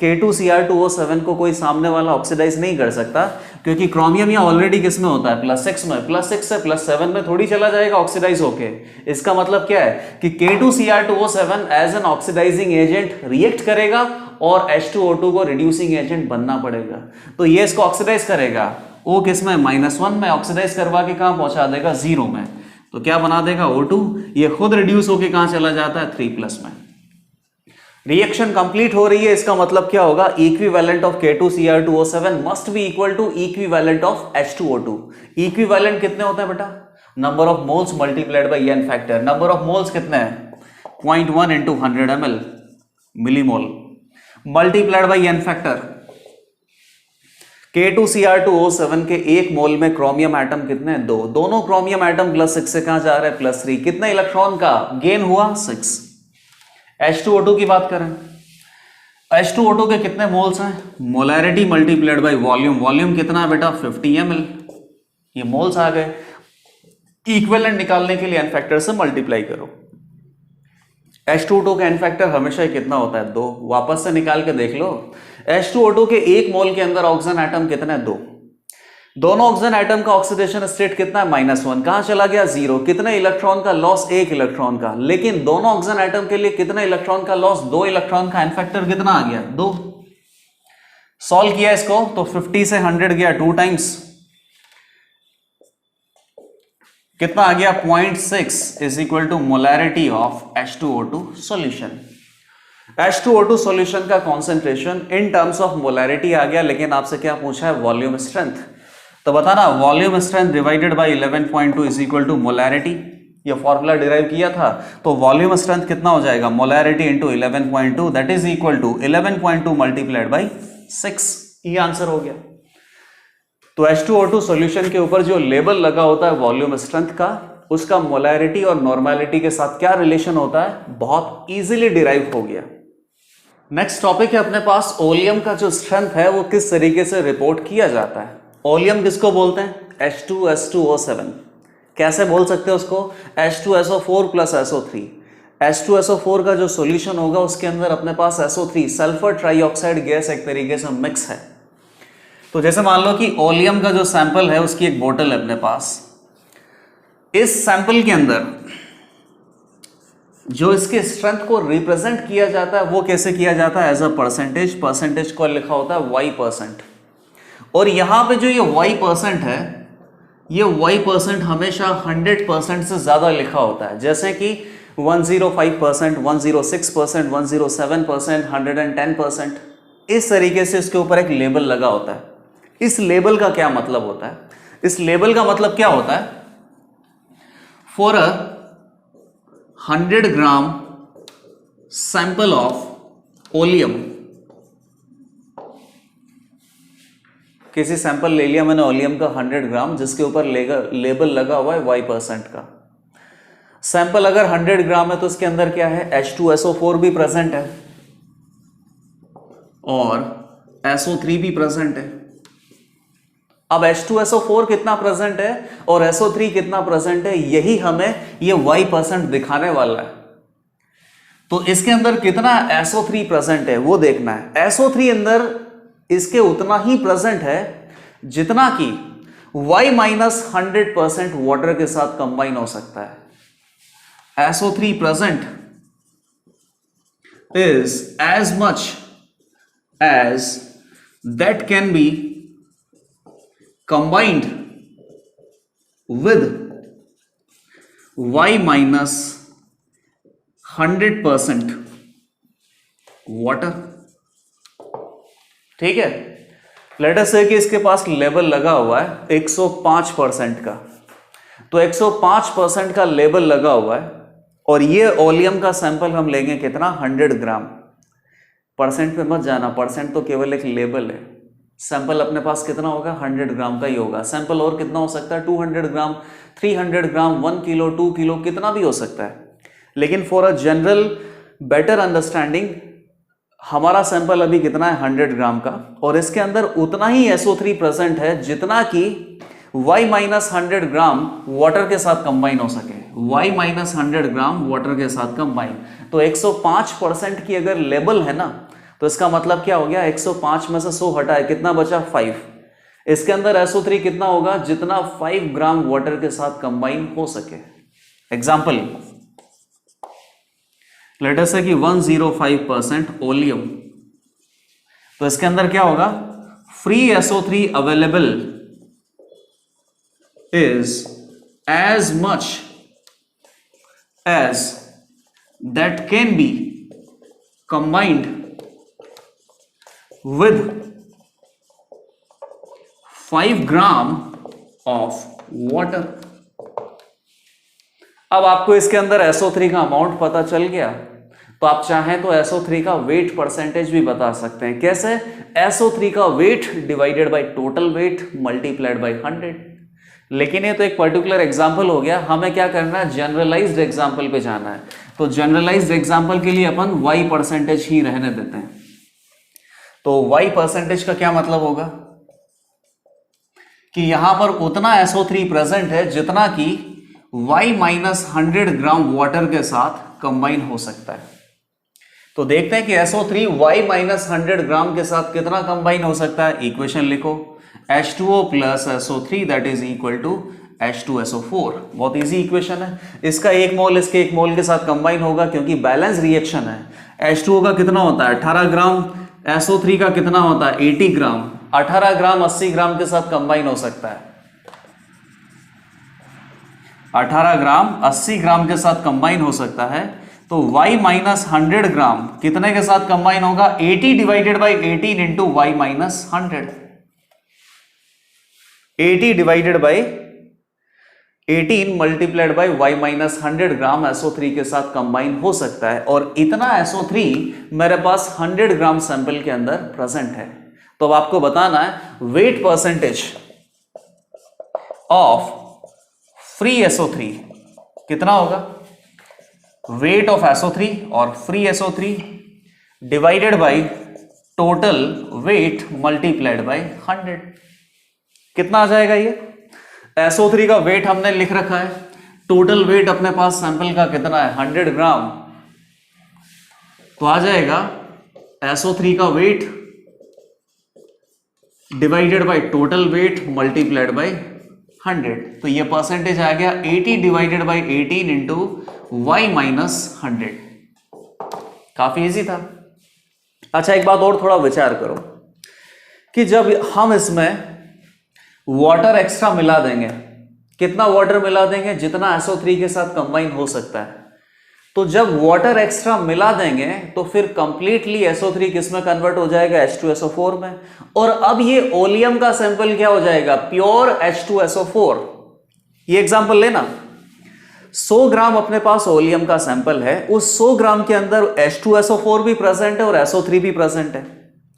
K2Cr2O7 को कोई सामने वाला ऑक्सीडाइज नहीं कर सकता, क्योंकि क्रोमियम यहाँ ऑलरेडी किस में होता है, +6 में। +6 से +7 में थोड़ी चला जाएगा ऑक्सीडाइज होके। इसका मतलब क्या है कि K2Cr2O7 as an oxidizing agent react करेगा और H2O2 को रिड्यूसिंग एजेंट बनना पड़ेगा। तो ये इसको ऑक्सीडाइज करेगा, O किस में, -1 में, ऑक्सीडाइज करवा के कहां पहुंचा देगा, 0 में। तो क्या बना देगा, O2। ये खुद रिड्यूस होके कहां चला जाता है, 3+ में। रिएक्शन कंप्लीट हो रही है, इसका मतलब क्या होगा, equivalent of K2Cr2O7 must be equal to equivalent of H2O2। Equivalent कितने होते हैं बेटा, number of moles multiplied by n factor. Number of moles कितने हैं, 0.1 into 100 ml millimole multiplied by n factor. K2Cr2O7 के एक मोल में क्रोमियम एटम कितने हैं, 2। दोनों क्रोमियम एटम +6 से कहां जा रहे हैं, +3। कितने इलेक्ट्रॉन का गेन हुआ, 6। H2O2 की बात करें, H2O2 के कितने मोल्स हैं, molarity multiplied by volume. Volume कितना है बेटा, 50 ml। ये मोल्स आ गए। इक्विवेलेंट निकालने के लिए एन फैक्टर से मल्टीप्लाई करो। H2O2 का एन फैक्टर हमेशा ही कितना होता है, 2। वापस से निकाल के देख लो, H2O2 के एक मोल के अंदर ऑक्सीजन एटम कितने, 2। दोनों ऑक्सीजन एटम का ऑक्सीडेशन स्टेट कितना है -1, कहां चला गया 0, कितने इलेक्ट्रॉन का लॉस 1 इलेक्ट्रॉन का, लेकिन दोनों ऑक्सीजन एटम के लिए कितने इलेक्ट्रॉन का लॉस 2 इलेक्ट्रॉन का, एन फैक्टर कितना आ गया 2। सॉल्व किया इसको तो 50 से 100 गया 2 टाइम्स, कितना आ गया 0.6 is equal to molarity of H2O2 solution. H2O2 solution का concentration in terms of molarity आ गया, लेकिन आपसे क्या पूछा है वॉल्यूम स्ट्रेंथ, तो बताना volume strength divided by 11.2 is equal to molarity, ये फॉर्मूला डिराइव किया था, तो वॉल्यूम स्ट्रेंथ कितना हो जाएगा molarity into 11.2 that is equal to 11.2 multiplied by 6, ये आंसर हो गया। तो H2O2 सॉल्यूशन के ऊपर जो लेबल लगा होता है वॉल्यूम स्ट्रेंथ का, उसका मोलैरिटी और नॉर्मैलिटी के साथ क्या रिलेशन होता है, बहुत इजीली डिराइव हो गया। नेक्स्ट टॉपिक है अपने पास ओलियम का जो स्ट्रेंथ है वो किस तरीके से रिपोर्ट किया जाता है। ओलियम किसको बोलते हैं H2SO7, कैसे बोल सकते हैं उसको H2SO4 प्लस SO3। H2SO4 का जो सॉल्यूशन होगा उसके अंदर अपने पास SO3 सल्फर ट्राइऑक्साइड गैस एक तरीके से मिक्स है। तो जैसे मान लो कि ओलियम का जो सैंपल है उसकी एक बोतल है अपने पास, इस सैंपल के अंदर जो इसके स्ट्रेंथ को रिप्रेजेंट किया जाता है वो कैसे किया जाता है एज अ परसेंटेज, परसेंटेज को लिखा होता है Y%, और यहां पे जो ये Y% है ये Y% हमेशा 100% से ज्यादा लिखा होता है, जैसे कि 105%, 106%, 107%, 110%, इस तरीके से इसके ऊपर एक लेबल लगा होता है। इस लेबल का क्या मतलब होता है, इस लेबल का मतलब क्या होता है, for a 100 gram sample of oleum, किसी सैंपल ले लिया मैंने ओलियम का 100 ग्राम जिसके ऊपर लेबल लगा हुआ है Y% का। सैंपल अगर 100 ग्राम है तो उसके अंदर क्या है H2SO4 भी प्रेजेंट है और SO3 भी प्रेजेंट है। अब H2SO4 कितना प्रेजेंट है और SO3 कितना प्रेजेंट है, यही हमें ये Y% दिखाने वाला है। तो इसके अंदर कितना SO3 प्रेजेंट है वो देखना है। SO3 अंदर इसके उतना ही प्रेजेंट है जितना कि Y-100% वाटर के साथ कंबाइन हो सकता है। SO3 present is as much as that can be combined with Y-100% water. ठीक है, लेट अस से कि इसके पास लेबल लगा हुआ है 105% का, तो 105% का लेबल लगा हुआ है और ये ओलियम का सैंपल हम लेंगे कितना 100 ग्राम। परसेंट पे मत जाना, परसेंट तो केवल एक लेबल है। सैंपल अपने पास कितना होगा 100 ग्राम का ही होगा। सैंपल और कितना हो सकता है 200 ग्राम, 300 ग्राम, 1 किलो, 2 किलो, कितना भी हो सकता है। लेकिन for a general better understanding हमारा सैंपल अभी कितना है 100 ग्राम का, और इसके अंदर उतना ही SO3 प्रेजेंट है जितना कि Y-100 ग्राम वाटर के साथ कंबाइन हो सके। Y-100 ग्राम वाटर के साथ कंबाइन, तो 105% की अगर लेबल है ना तो इसका मतलब क्या हो गया 105 में से 100 हटा है, कितना बचा 5। इसके अंदर SO3 कितना होगा जितना 5 ग्राम वाटर के साथ कंबाइन हो सके। एग्जाम्पल लेट अस से कि 105% ओलियम, तो इसके अंदर क्या होगा free SO3 available is as much as that can be combined with 5 gram of water। अब आपको इसके अंदर SO3 का अमाउंट पता चल गया, तो आप चाहें तो SO3 का वेट परसेंटेज भी बता सकते हैं। कैसे? SO3 का weight divided by total weight multiplied by 100। लेकिन ये तो एक पर्टिकुलर एग्जांपल हो गया, हमें क्या करना है जनरलाइज्ड एग्जांपल पे जाना है। तो जनरलाइज्ड एग्जांपल के लिए अपन Y% ही रहने देते हैं। तो Y% का क्या मतलब होगा कि यहां पर उतना SO3 प्रेजेंट है जितना कि Y-100 ग्राम वाटर के साथ कंबाइन हो सकता है। तो देखते हैं कि SO3 Y माइनस 100 ग्राम के साथ कितना कंबाइन हो सकता है। इक्वेशन लिखो, H2O plus SO3 that is equal to H2SO4। बहुत इजी इक्वेशन है। इसका 1 मोल इसके 1 मोल के साथ कंबाइन होगा क्योंकि बैलेंस रिएक्शन है। H2O का कितना होता है 18 ग्राम, SO3 का कितना होता है 80 ग्राम। 18 ग्राम 80 ग्राम के साथ कंबाइन हो सकता है। 18 ग्राम 80 ग्राम के साथ कंबाइन हो सकता है। तो y माइनस 100 ग्राम कितने के साथ कंबाइन होगा 80 divided by 18 into y minus 100। 80 divided by 18 multiplied by y minus 100 gram SO3 के साथ कंबाइन हो सकता है। और इतना SO3 मेरे पास 100 ग्राम सैंपल के अंदर प्रेजेंट है। तो अब आपको बताना है wait percentage of free SO3 कितना होगा। वेट ऑफ SO3 और free SO3 divided by total weight multiplied by 100 कितना आ जाएगा। ये SO3 का वेट हमने लिख रखा है, टोटल वेट अपने पास सैंपल का कितना है 100 ग्राम। तो आ जाएगा SO3 का weight divided by total weight multiplied by 100। तो ये परसेंटेज आ गया 80 divided by 18 into y minus 100। काफी इजी था। अच्छा एक बात और थोड़ा विचार करो कि जब हम इसमें वाटर एक्स्ट्रा मिला देंगे, कितना वाटर मिला देंगे जितना SO3 के साथ कंबाइन हो सकता है। तो जब वाटर एक्स्ट्रा मिला देंगे तो फिर कंप्लीटली SO3 किस में कन्वर्ट हो जाएगा H2SO4 में। और अब ये ओलियम का सैंपल क्या हो जाएगा प्योर H2SO4। ये एग्जांपल लेना, 100 ग्राम अपने पास ओलियम का सैंपल है, उस 100 ग्राम के अंदर H2SO4 भी प्रेजेंट है और SO3 भी प्रेजेंट है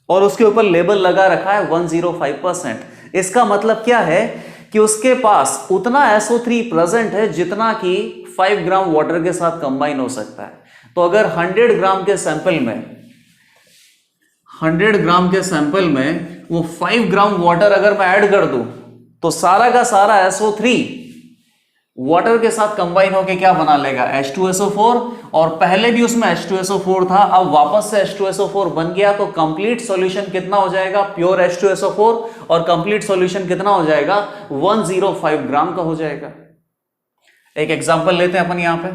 और उसके ऊपर लेबल लगा रखा है 105%। इसका मतलब क्या है कि उसके पास उतना SO3 प्रेजेंट है जितना कि 5 ग्राम वाटर के साथ कंबाइन हो सकता है। तो अगर 100 ग्राम के सैंपल में वो 5 ग्राम वाटर अगर मैं ऐड कर दूं तो सारा का सारा SO3 वाटर के साथ कंबाइन होके क्या बना लेगा H2SO4। और पहले भी उसमें H2SO4 था, अब वापस से H2SO4 बन गया। तो कंप्लीट सॉल्यूशन कितना हो जाएगा प्योर H2SO4 और कंप्लीट सॉल्यूशन कितना हो जाएगा 105 ग्राम का हो जाएगा। एक एग्जांपल लेते हैं अपन यहां पे।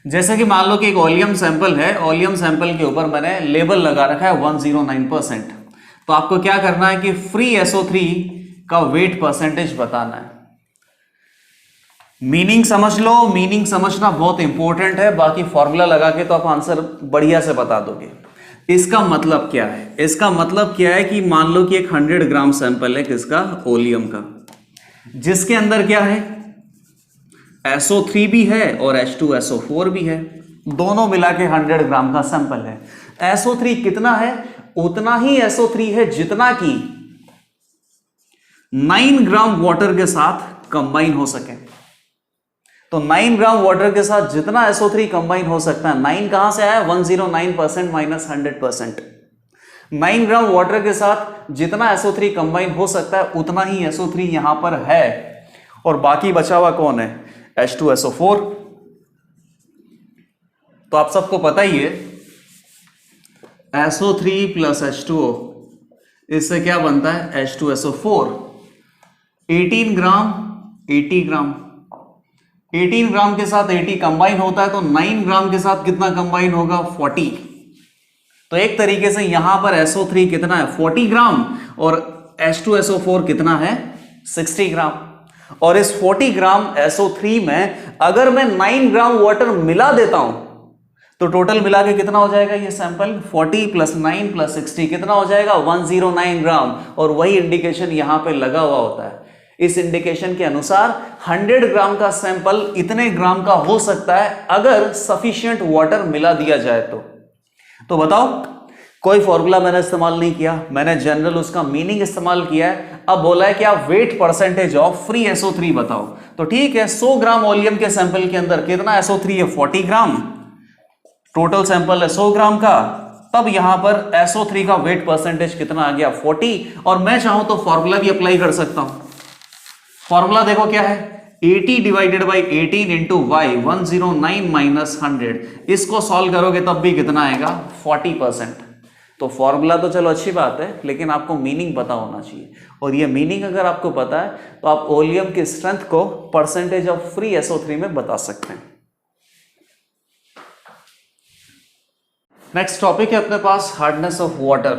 जैसे कि मान लो कि एक ओलियम सैंपल है, ओलियम सैंपल के ऊपर मैंने लेबल लगा रखा है 109%। तो आपको क्या करना है कि फ्री SO3 का वेट परसेंटेज बताना है। मीनिंग समझ लो, मीनिंग समझना बहुत इंपॉर्टेंट है, बाकी फॉर्मूला लगा के तो आप आंसर बढ़िया से बता दोगे। इसका मतलब क्या है, इसका मतलब क्या है कि मान लो कि एक 100 ग्राम सैंपल है किसका ओलियम का, जिसके अंदर क्या है SO3 भी है और H2SO4 भी है, दोनों मिला के 100 ग्राम का सैंपल है। SO3 कितना है उतना ही SO3 है जितना कि 9 ग्राम वाटर के साथ कंबाइन हो सके। तो 9 ग्राम वाटर के साथ जितना SO3 कंबाइन हो सकता है, 9 कहां से आया 109% माइनस 100%। 9 ग्राम वाटर के साथ जितना SO3 कंबाइन हो सकता है उतना ही SO3 यहां पर है और बाकी बचा हुआ कौन है H2SO4। तो आप सबको पता ही है SO3 प्लस H2O इससे क्या बनता है H2SO4। 18 ग्राम 80 ग्राम, 18 ग्राम के साथ 80 कंबाइन होता है तो 9 ग्राम के साथ कितना कंबाइन होगा 40। तो एक तरीके से यहां पर SO3 कितना है 40 ग्राम और H2SO4 कितना है 60 ग्राम। और इस 40 ग्राम SO3 में अगर मैं 9 ग्राम वाटर मिला देता हूं तो टोटल मिला के कितना हो जाएगा ये सैंपल 40 प्लस 9 प्लस 60 कितना हो जाएगा 109 ग्राम। और वही इंडिकेशन यहां पे लगा हुआ होता है। इस इंडिकेशन के अनुसार 100 ग्राम का सैंपल इतने ग्राम का हो सकता है अगर सफिशिएंट वाटर मिला दिया जाए तो बताओ, कोई फॉर्मूला मैंने इस्तेमाल नहीं किया, मैंने जनरल उसका मीनिंग इस्तेमाल किया है। अब बोला है कि आप wait percentage of free SO3 बताओ। तो ठीक है, 100 ग्राम ओलियम के सैंपल के अंदर कितना SO3 है 40 ग्राम, टोटल सैंपल है 100 ग्राम का, तब यहां पर SO3 का वेट परसेंटेज कितना आ गया 40। और मैं चाहूं तो फॉर्मूला भी अप्लाई कर सकता हूं। फॉर्मूला देखो क्या है, 80 divided by 18 into Y 109 minus 100, इसको सॉल्व करोगे तब भी कितना आएगा 40%। तो फॉर्मूला तो चलो अच्छी बात है, लेकिन आपको मीनिंग पता होना चाहिए, और ये मीनिंग अगर आपको पता है तो आप ओलियम की स्ट्रेंथ को परसेंटेज ऑफ फ्री SO3 में बता सकते हैं। नेक्स्ट टॉपिक है अपने पास हार्डनेस ऑफ वाटर।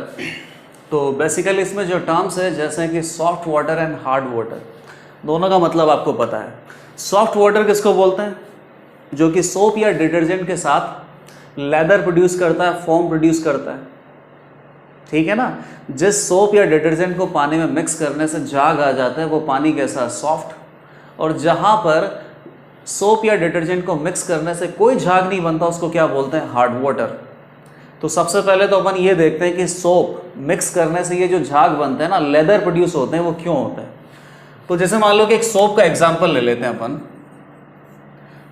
तो बेसिकली इसमें जो टर्म्स है जैसे कि soft water and hard water, दोनों का मतलब आपको पता है। सॉफ्ट वाटर किसको बोलते हैं? जो कि सोप या डिटर्जेंट के साथ लेदर प्रोड्यूस करता है, फोम प्रोड्यूस करता है, ठीक है ना। जिस सोप या डिटर्जेंट को पानी में मिक्स करने से झाग आ जाता है वो पानी कैसा है? सॉफ्ट। और जहां पर सोप या डिटर्जेंट को मिक्स करने से कोई झाग नहीं बनता उसको क्या बोलते हैं? Hard water. तो सबसे पहले तो अपन ये देखते हैं कि सोप मिक्स करने से ये जो झाग बनते हैं ना, लेदर प्रोड्यूस होते हैं, वो क्यों होते हैं। तो जैसे मान लो कि एक सोप का एग्जांपल ले लेते हैं अपन।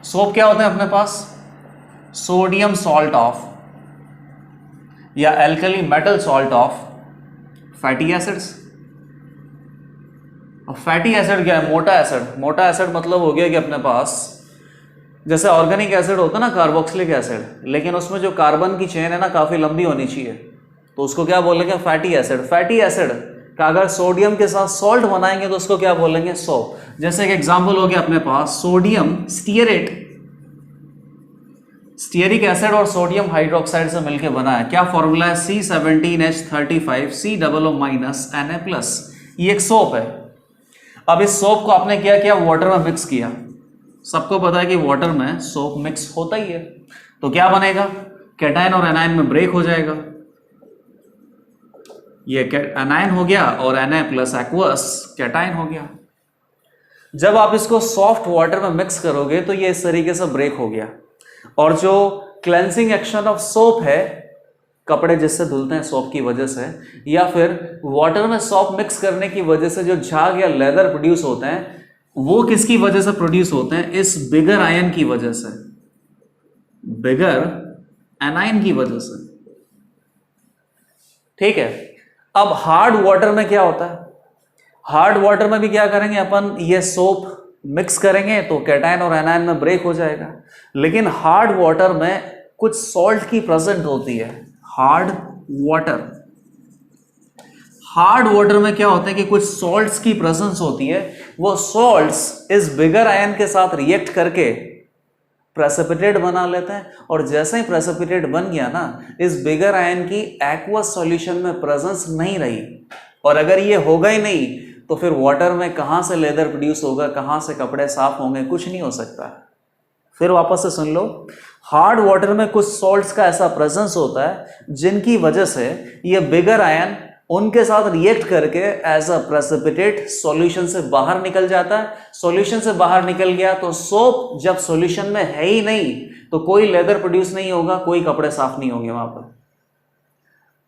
सोप क्या होते हैं अपने पास? सोडियम सॉल्ट ऑफ या alkali metal salt of fatty acids. अब फैटी एसिड क्या है? मोटा एसिड। मोटा एसिड मतलब हो गया कि अपने पास जैसे ऑर्गेनिक एसिड होता है ना, कार्बोक्सिलिक एसिड, लेकिन उसमें जो कार्बन की चेन है ना काफी लंबी होनी चाहिए, तो उसको क्या बोलेंगे? Fatty acid. फैटी एसिड का अगर सोडियम के साथ सॉल्ट बनाएंगे तो उसको क्या बोलेंगे? सोप। जैसे एक एग्जांपल हो गया अपने पास सोडियम स्टीयरेट, स्टीयरिक एसिड और सोडियम हाइड्रोक्साइड से मिलकर बना है। क्या फॉर्मूला है? C17H35COO- Na+। ये एक सोप है। अब इस सोप को आपने क्या किया? वाटर में मिक्स किया। सबको पता है कि वाटर में सोप मिक्स होता ही है, तो क्या बनेगा? कैटायन और एनायन में ब्रेक हो जाएगा। ये एनायन हो गया और Na+ एक्वस कैटायन हो गया। जब आप इसको सॉफ्ट वाटर में मिक्स करोगे तो ये इस तरीके से ब्रेक हो गया, और जो क्लेंजिंग एक्शन ऑफ सोप है, कपड़े जिससे धुलते हैं सोप की वजह से, या फिर वाटर में सोप मिक्स करने की वजह से जो झाग या लेदर प्रोड्यूस होते हैं, वो किसकी वजह से प्रोड्यूस होते हैं? इस बिगर आयन की वजह से, बिगर एनायन की वजह से, ठीक है। अब हार्ड वाटर में क्या होता है? हार्ड वाटर में भी क्या करेंगे अपन? ये सोप मिक्स करेंगे तो कैटायन और एनायन में ब्रेक हो जाएगा, लेकिन हार्ड वाटर में कुछ सॉल्ट की प्रेजेंट होती है। हार्ड वाटर, हार्ड वाटर में क्या होता है कि कुछ सॉल्ट्स की प्रेजेंस होती है। वो सॉल्ट्स इस बिगर आयन के साथ रिएक्ट करके प्रेसिपिटेट बना लेते हैं, और जैसे ही प्रेसिपिटेट बन गया ना, इस बिगर आयन की एक्वस सॉल्यूशन में प्रेजेंस नहीं रही, और अगर ये होगा ही नहीं तो फिर वाटर में कहां से लेदर प्रोड्यूस होगा, कहां से कपड़े साफ होंगे? कुछ नहीं हो सकता। फिर वापस से सुन लो, हार्ड वाटर में कुछ सॉल्ट्स का ऐसा प्रेजेंस होता है जिनकी वजह से ये बिगर आयन उनके साथ रिएक्ट करके एज अ प्रेसिपिटेट सॉल्यूशन से बाहर निकल जाता है। सॉल्यूशन से बाहर निकल गया तो सोप जब सॉल्यूशन में है ही नहीं तो कोई लेदर प्रोड्यूस नहीं होगा, कोई कपड़े साफ नहीं होंगे वहां पर।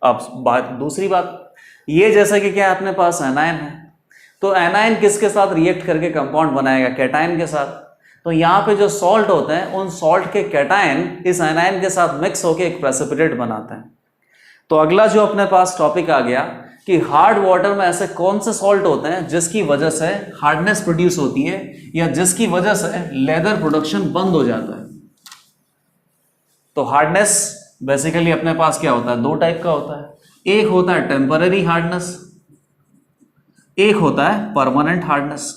अब दूसरी बात, ये जैसा कि क्या अपने पास एनायन है, तो एनायन किसके साथ रिएक्ट करके कंपाउंड बनाएगा? कैटायन के साथ। तो यहाँ पे जो सॉल्ट होते हैं, उन सॉल्ट के कैटायन इस एनायन के साथ मिक्स होकर एक प्रेसिपिटेट बनाते हैं। तो अगला जो अपने पास टॉपिक आ गया कि हार्ड वाटर में ऐसे कौन से सॉल्ट होते हैं जिसकी वजह से हार्डनेस प्रोड्यूस होती है, या जिसकी वजह से लेदर प्रोडक्शन बंद हो जाता है। तो हार्डनेस बेसिकली अपने पास क्या होता है? दो टाइप का होता है। एक होता है टेम्पररी हार्डनेस, एक होता है परमानेंट हार्डनेस।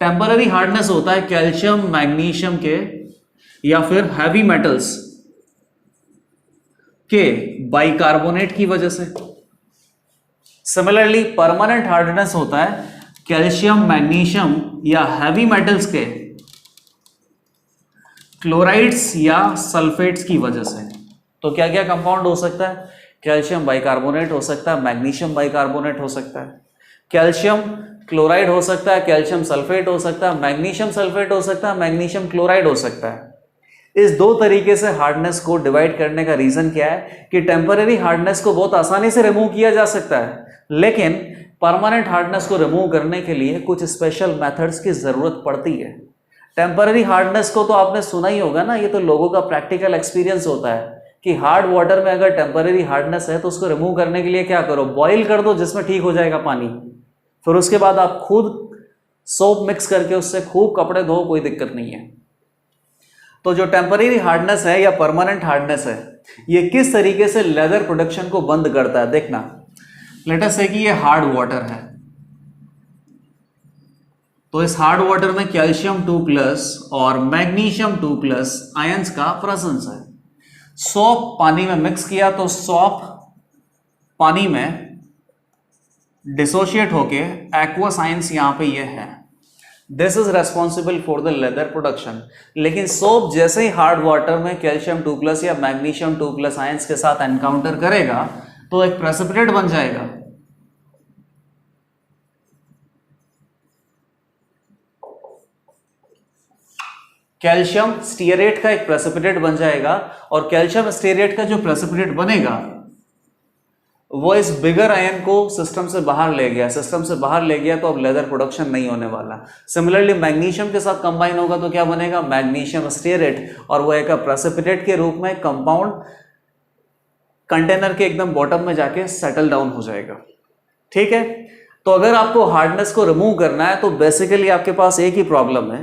टेम्पररी हार्डनेस होता है कैल्शियम, मैग्नीशियम के या फिर हैवी मेटल्स के बाइकार्बोनेट की वजह से। सिमिलरली परमानेंट हार्डनेस होता है कैल्शियम, मैग्नीशियम या हैवी मेटल्स के क्लोराइड्स या सल्फेट्स की वजह से। तो क्या क्या कंपाउंड हो सकता है? कैल्शियम बाइकार्बोनेट हो सकता है, मैग्नीशियम बाइकार्बोनेट हो सकता है, कैल्शियम क्लोराइड हो सकता है, कैल्शियम सल्फेट हो सकता है, मैग्नीशियम सल्फेट हो सकता है, मैग्नीशियम क्लोराइड हो सकता है। इस दो तरीके से हार्डनेस को डिवाइड करने का रीजन क्या है कि टेम्पररी हार्डनेस को बहुत आसानी से रिमूव किया जा सकता है, लेकिन परमानेंट हार्डनेस को रिमूव करने के लिए कुछ स्पेशल मेथड्स की जरूरत पड़ती है। टेम्पररी हार्डनेस को तो आपने सुना ही होगा ना, ये तो लोगों का प्रैक्टिकल एक्सपीरियंस होता है कि हार्ड वाटर में अगर टेम्पररी हार्डनेस है तो उसको रिमूव करने के लिए क्या करो? बॉईल कर दो जिसमें ठीक हो जाएगा पानी। फिर उसके बाद आप खुद सोप मिक्स करके उससे खूब कपड़े धो, कोई दिक्कत नहीं है। तो जो टेम्परेरी हार्डनेस है या परमानेंट हार्डनेस है, ये किस तरीके से लेदर प्रोडक्शन को बंद करता है, देखना। लेट अस से कि ये हार्ड वाटर है, तो इस हार्ड वाटर में कैल्शियम 2+ और मैग्नीशियम 2+ आयंस का प्रेजेंस है। सॉप पानी में मिक्स किया तो सॉप पानी में डिसोशिएट होके एक्वस आयंस यहां पे ये है। This is responsible for the leather production. लेकिन सोप जैसे ही हार्ड वाटर में कैल्शियम 2+ या मैग्नीशियम 2+ आयंस के साथ एनकाउंटर करेगा तो एक प्रेसिपिटेट बन जाएगा। कैल्शियम स्टीयरेट का एक प्रेसिपिटेट बन जाएगा, और कैल्शियम स्टीयरेट का जो प्रेसिपिटेट बनेगा वो इस बिगर आयन को सिस्टम से बाहर ले गया। सिस्टम से बाहर ले गया तो अब लेदर प्रोडक्शन नहीं होने वाला। सिमिलरली मैग्नीशियम के साथ कंबाइन होगा तो क्या बनेगा, मैग्नीशियम स्टीयरेट, और वो एक प्रेसिपिटेट के रूप में कंपाउंड कंटेनर के एकदम बॉटम में जाके सेटल डाउन हो जाएगा। ठीक है, तो अगर आपको हार्डनेस को रिमूव करना है तो बेसिकली आपके पास एक ही प्रॉब्लम है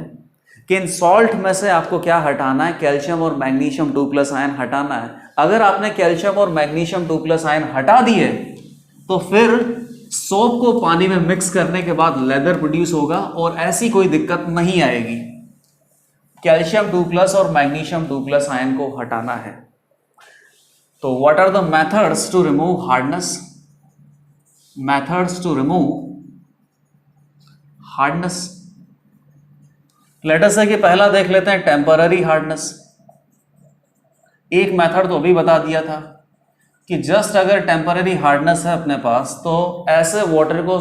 कि इन सॉल्ट में से आपको क्या हटाना है, कैल्शियम और मैग्नीशियम 2+ आयन हटाना है। अगर आपने कैल्शियम और मैग्नीशियम 2+ आयन हटा दिए तो फिर सोप को पानी में मिक्स करने के बाद लेदर प्रोड्यूस होगा और ऐसी कोई दिक्कत नहीं आएगी। कैल्शियम 2+ और मैग्नीशियम 2+ आयन को हटाना है। तो what are the methods to remove hardness? Methods to remove hardness, let us say कि पहला देख लेते हैं टेम्पररी हार्डनेस। एक मेथड तो अभी बता दिया था कि जस्ट अगर टेम्पररी हार्डनेस है अपने पास तो ऐसे वाटर को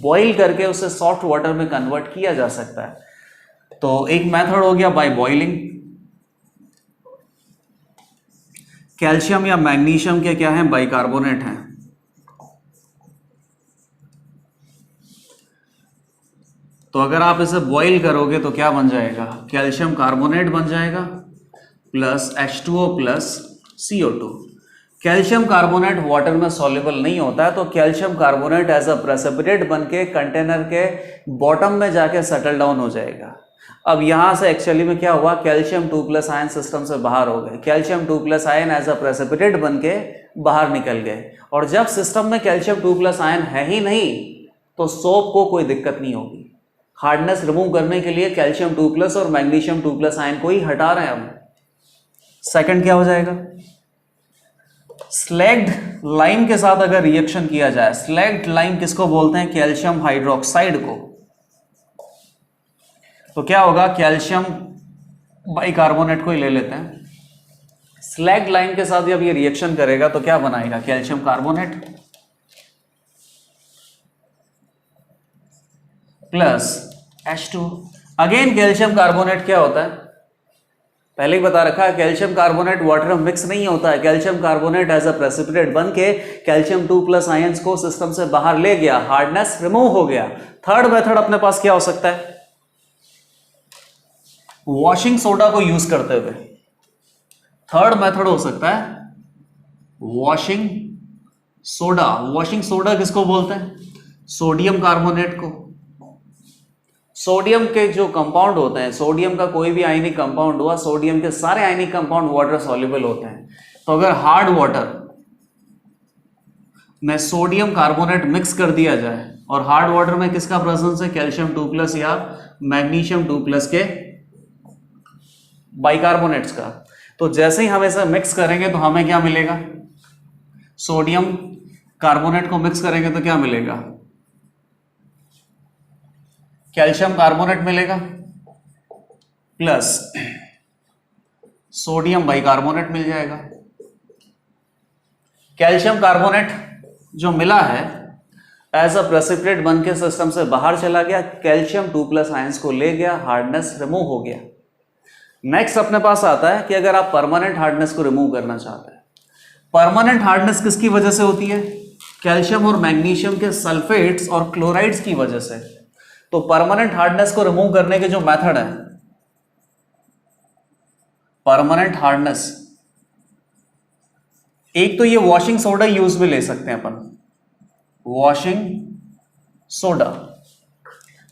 बॉईल करके उसे सॉफ्ट वाटर में कन्वर्ट किया जा सकता है। तो एक मेथड हो गया बाय बॉइलिंग। कैल्शियम या मैग्नीशियम के क्या है, बाइकार्बोनेट हैं। तो अगर आप इसे बॉईल करोगे तो क्या बन जाएगा, कैल्शियम कार्बोनेट बन जाएगा plus H2O plus CO2। Calcium carbonate water में सॉल्युबल नहीं होता है तो calcium carbonate as a precipitate बन के कंटेनर के बॉटम में जाके सेटल डाउन हो जाएगा। अब यहां से एक्चुअली में क्या हुआ, कैल्शियम 2+ आयन सिस्टम से बाहर हो गए। Calcium 2+ ion as a precipitate बन के बाहर निकल गए, और जब सिस्टम में कैल्शियम 2+ आयन है ही नहीं तो सोप को कोई दिक्कत नहीं होगी। हार्डनेस रिमूव करने के लिए कैल्शियम 2+ और मैग्नीशियम 2+ आयन को ही हटा रहे हैं हम। सेकंड क्या हो जाएगा, स्लैग्ड लाइम के साथ अगर रिएक्शन किया जाए, स्लैग्ड लाइम किसको बोलते हैं, कैल्शियम हाइड्रोक्साइड को, तो क्या होगा, कैल्शियम बाइकार्बोनेट को ही ले लेते हैं। स्लैग्ड लाइम के साथ जब ये रिएक्शन करेगा तो क्या बनाएगा, calcium carbonate plus H2। Again calcium carbonate क्या होता है, पहले ही बता रखा है, कैल्शियम कार्बोनेट वाटर में मिक्स नहीं होता है। Calcium carbonate as a precipitate बन के कैल्शियम 2+ आयंस को सिस्टम से बाहर ले गया, हार्डनेस रिमूव हो गया। थर्ड मेथड अपने पास क्या हो सकता है, वॉशिंग सोडा को यूज करते हुए। थर्ड मेथड हो सकता है वॉशिंग सोडा। वॉशिंग सोडा किसको बोलते हैं, सोडियम कार्बोनेट को। सोडियम के जो कंपाउंड होते हैं, सोडियम का कोई भी आयनिक कंपाउंड हुआ, सोडियम के सारे आयनिक कंपाउंड वाटर सॉल्युबल होते हैं। तो अगर हार्ड वाटर में सोडियम कार्बोनेट मिक्स कर दिया जाए और हार्ड वाटर में किसका प्रेजेंस है, कैल्शियम 2+ या मैग्नीशियम 2+ के बाइकार्बोनेट्स का, तो जैसे ही हम इसे मिक्स करेंगे तो हमें क्या मिलेगा, सोडियम कार्बोनेट को मिक्स करेंगे तो क्या मिलेगा, कैल्शियम कार्बोनेट मिलेगा प्लस सोडियम बाइकार्बोनेट मिल जाएगा। कैल्शियम कार्बोनेट जो मिला है एज अ प्रेसिपिटेट बन के सिस्टम से बाहर चला गया, कैल्शियम 2+ आयंस को ले गया, हार्डनेस रिमूव हो गया। नेक्स्ट अपने पास आता है कि अगर आप परमानेंट हार्डनेस को रिमूव करना चाहते हैं, परमानेंट हार्डनेस किसकी वजह से होती है, कैल्शियम और मैग्नीशियम के सल्फेट्स और क्लोराइड्स की वजह से। तो परमानेंट हार्डनेस को रिमूव करने के जो मेथड है, परमानेंट हार्डनेस, एक तो ये वॉशिंग सोडा यूज में ले सकते हैं अपन, वॉशिंग सोडा।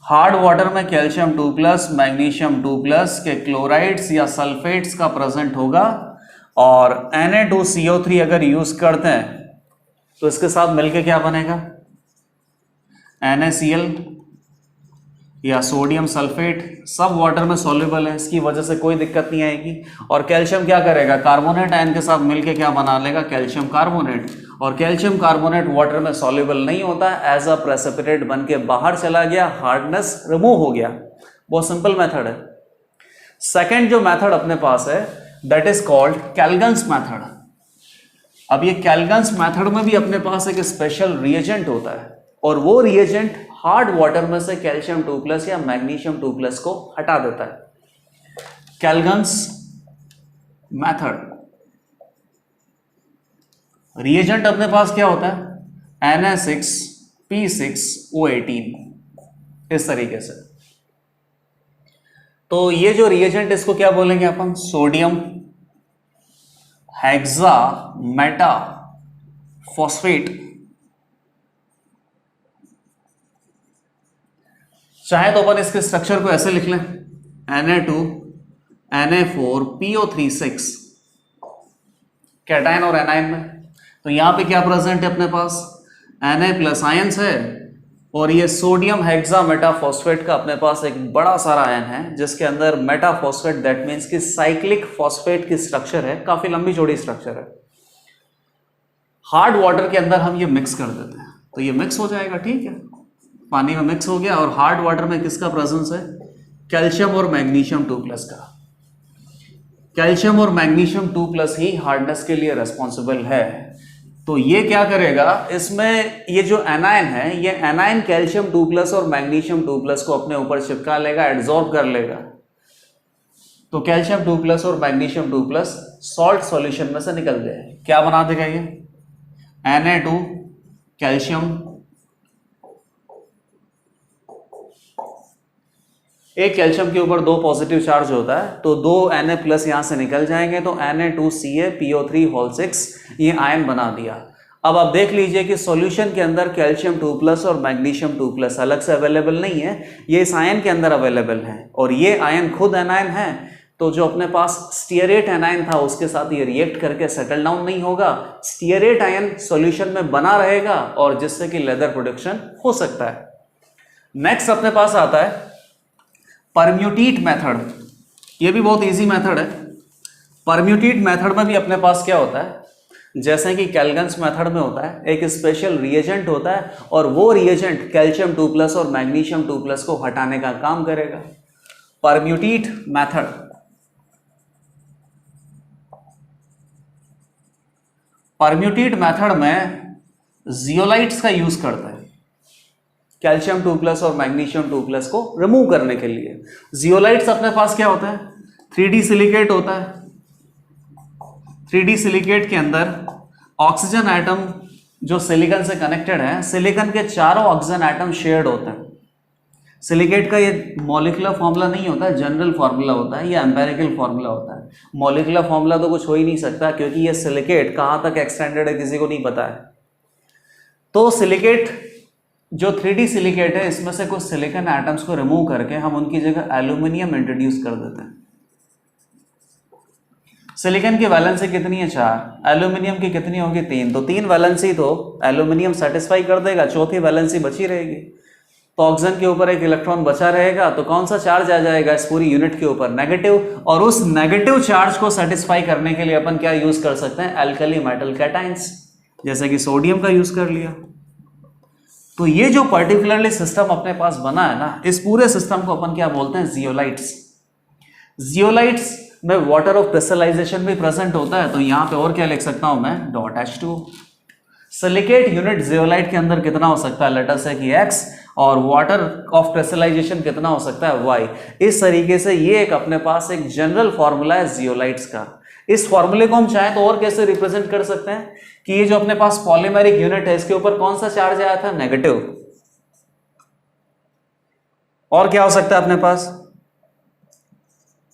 हार्ड वाटर में कैल्शियम 2+, मैग्नीशियम 2+ के क्लोराइड्स या सल्फेट्स का प्रेजेंट होगा, और Na2CO3 अगर यूज करते हैं तो इसके साथ मिलके क्या बनेगा, NaCl या सोडियम सल्फेट, सब वाटर में सॉल्युबल है, इसकी वजह से कोई दिक्कत नहीं आएगी। और कैल्शियम क्या करेगा, कार्बोनेट आयन के साथ मिलके क्या बना लेगा, कैल्शियम कार्बोनेट, और कैल्शियम कार्बोनेट वाटर में सॉल्युबल नहीं होता, एज अ प्रेसिपिटेट बन के बाहर चला गया, हार्डनेस रिमूव हो गया। बहुत सिंपल मेथड है। सेकेंड जो मेथड अपने पास है दैट इज कॉल्ड कैल्गन्स मेथड। अब ये कैल्गन्स मेथड में भी अपने पास एक स्पेशल रिएजेंट होता है, और वो रिएजेंट हार्ड वाटर में से कैल्शियम 2+ या मैग्नीशियम 2+ को हटा देता है। कैल्गन्स मेथड रिएजेंट अपने पास क्या होता है, Na6P6O18, इस तरीके से। तो ये जो रिएजेंट इसको क्या बोलेंगे अपन, सोडियम हेक्सा मेटा फॉस्फेट। चाहे तो अपन इसके स्ट्रक्चर को ऐसे लिख लें, Na2Na4PO36 कैटायन और एनायन में। तो यहां पे क्या प्रेजेंट है अपने पास, Na+ आयंस है, और ये सोडियम हेक्सा मेटाफॉस्फेट का अपने पास एक बड़ा सारा आयन है, जिसके अंदर मेटाफॉस्फेट दैट मीन्स कि साइक्लिक फॉस्फेट की स्ट्रक्चर है, काफी लंबी चौड़ी स्ट्रक्चर है। हार्ड वाटर के अंदर हम ये मिक्स कर देते हैं तो ये मिक्स हो जाएगा, ठीक है, पानी में मिक्स हो गया। और हार्ड वाटर में किसका प्रेजेंस है, कैल्शियम और मैग्नीशियम 2+ का। कैल्शियम और मैग्नीशियम 2+ ही हार्डनेस के लिए रेस्पॉन्सिबल है। तो ये क्या करेगा, इसमें ये जो एनायन है, ये एनायन कैल्शियम 2+ और मैग्नीशियम 2+ को अपने ऊपर चिपका लेगा, एड्सॉर्ब कर लेगा। तो कैल्शियम 2+ और मैग्नीशियम 2+ सॉल्ट सॉल्यूशन में से निकल गए। क्या बना देगा ये, Na2 कैल्शियम, एक कैल्शियम के ऊपर 2 पॉजिटिव चार्ज होता है, तो 2 Na+ यहां से निकल जाएंगे, तो Na2CaPO3 6 ये आयन बना दिया। अब आप देख लीजिए कि सॉल्यूशन के अंदर कैल्शियम 2+ और मैग्नीशियम 2+ अलग से अवेलेबल नहीं है, ये इस आयन के अंदर अवेलेबल है, और ये आयन खुद एनायन है। तो जो अपने पास स्टीयरेट एनायन था उसके साथ ये रिएक्ट करके सेटल डाउन नहीं होगा, स्टीयरेट आयन सॉल्यूशन में बना रहेगा, और जिससे कि लेदर प्रोडक्शन हो सकता है। नेक्स्ट अपने पास आता है परम्यूटेट मेथड। ये भी बहुत इजी मेथड है। परम्यूटेट मेथड में भी अपने पास क्या होता है, जैसे कि कैल्गन्स मेथड में होता है, एक स्पेशल रिएजेंट होता है, और वो रिएजेंट कैल्शियम 2+ और मैग्नीशियम 2+ को हटाने का काम करेगा। परम्यूटेट मेथड, परम्यूटेट मेथड में जियोलाइट्स का यूज करता है कैल्शियम 2+ और मैग्नीशियम 2+ को रिमूव करने के लिए। जियोलाइट्स अपने पास क्या होता है, 3D सिलिकेट होता है। 3D सिलिकेट के अंदर ऑक्सीजन एटम जो सिलिकॉन से कनेक्टेड है, सिलिकॉन के चारों ऑक्सीजन एटम शेयर्ड होते हैं। सिलिकेट का ये मॉलिक्यूलर फॉर्मूला नहीं होता है, जनरल फॉर्मूला होता है, या एम्पेरिकल फॉर्मूला होता है। मॉलिक्यूलर फॉर्मूला तो कुछ हो ही नहीं सकता, क्योंकि ये सिलिकेट कहाँ तक एक्सटेंडेड है किसी को नहीं पता है। तो सिलिकेट जो 3D सिलिकेट है, इसमें से कुछ सिलिकॉन एटम्स को रिमूव करके हम उनकी जगह एल्यूमिनियम इंट्रोड्यूस कर देते हैं। सिलिकॉन की वैलेंसी कितनी है, 4, एल्यूमिनियम की कितनी होगी, 3, तो 3 वैलेंसी तो एल्यूमिनियम सेटिस्फाई कर देगा, चौथी वैलेंसी बची रहेगी, तो ऑक्सीजन के ऊपर एक इलेक्ट्रॉन बचा रहेगा, तो कौन सा चार्ज आ जाएगा इस पूरी यूनिट के ऊपर, नेगेटिव। और उस नेगेटिव चार्ज को सेटिस्फाई करने के लिए अपन क्या यूज कर सकते हैं, एल्कली मेटल कैटाइंस, जैसे कि सोडियम का यूज कर लिया। तो ये जो पर्टिकुलरली सिस्टम अपने पास बना है ना, इस पूरे सिस्टम को अपन क्या बोलते हैं, जियोलाइट्स। जियोलाइट्स में वाटर ऑफ क्रिस्टलाइजेशन भी प्रेजेंट होता है, तो यहां पे और क्या लिख सकता हूं मैं, .H2। सिलिकेट यूनिट जियोलाइट के अंदर कितना हो सकता है, लेट अस से कि x, और वाटर ऑफ क्रिस्टलाइजेशन कितना हो सकता है, y। इस तरीके से ये एक अपने पास एक जनरल फॉर्मूला है जियोलाइट्स का। इस फॉर्मूले को हम चाहें तो और कैसे रिप्रेजेंट कर सकते हैं कि ये जो अपने पास पॉलीमेरिक यूनिट है, इसके ऊपर कौन सा चार्ज आया था, नेगेटिव। और क्या हो सकता है अपने पास,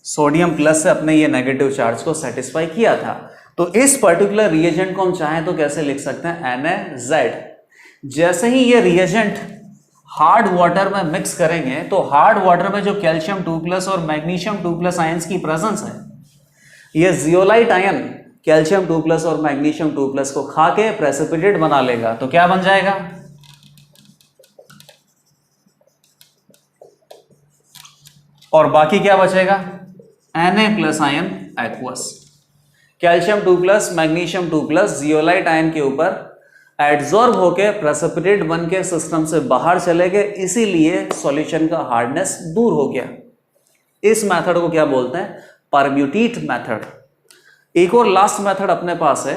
सोडियम प्लस से अपने ये नेगेटिव चार्ज को सेटिस्फाई किया था। तो इस पर्टिकुलर रिएजेंट को हम चाहें तो कैसे लिख सकते हैं, NaZ। जैसे ही ये रिएजेंट हार्ड वाटर में मिक्स करेंगे तो हार्ड वाटर में जो कैल्शियम 2+ और मैग्नीशियम 2+ आयंस की प्रेजेंस है, ये जियोलाइट आयन कैल्शियम 2+ और मैग्नीशियम 2+ को खा के प्रेसिपिटेट बना लेगा। तो क्या बन जाएगा, और बाकी क्या बचेगा, Na+ ion aqueous. Calcium 2+ magnesium 2+ zeolite ion के ऊपर एड्सॉर्ब होके प्रेसिपिटेट बन के सिस्टम से बाहर चले गए, इसीलिए सॉल्यूशन का हार्डनेस दूर हो गया। इस मेथड को क्या बोलते हैं, परम्यूटेट मेथड। एक और लास्ट मेथड अपने पास है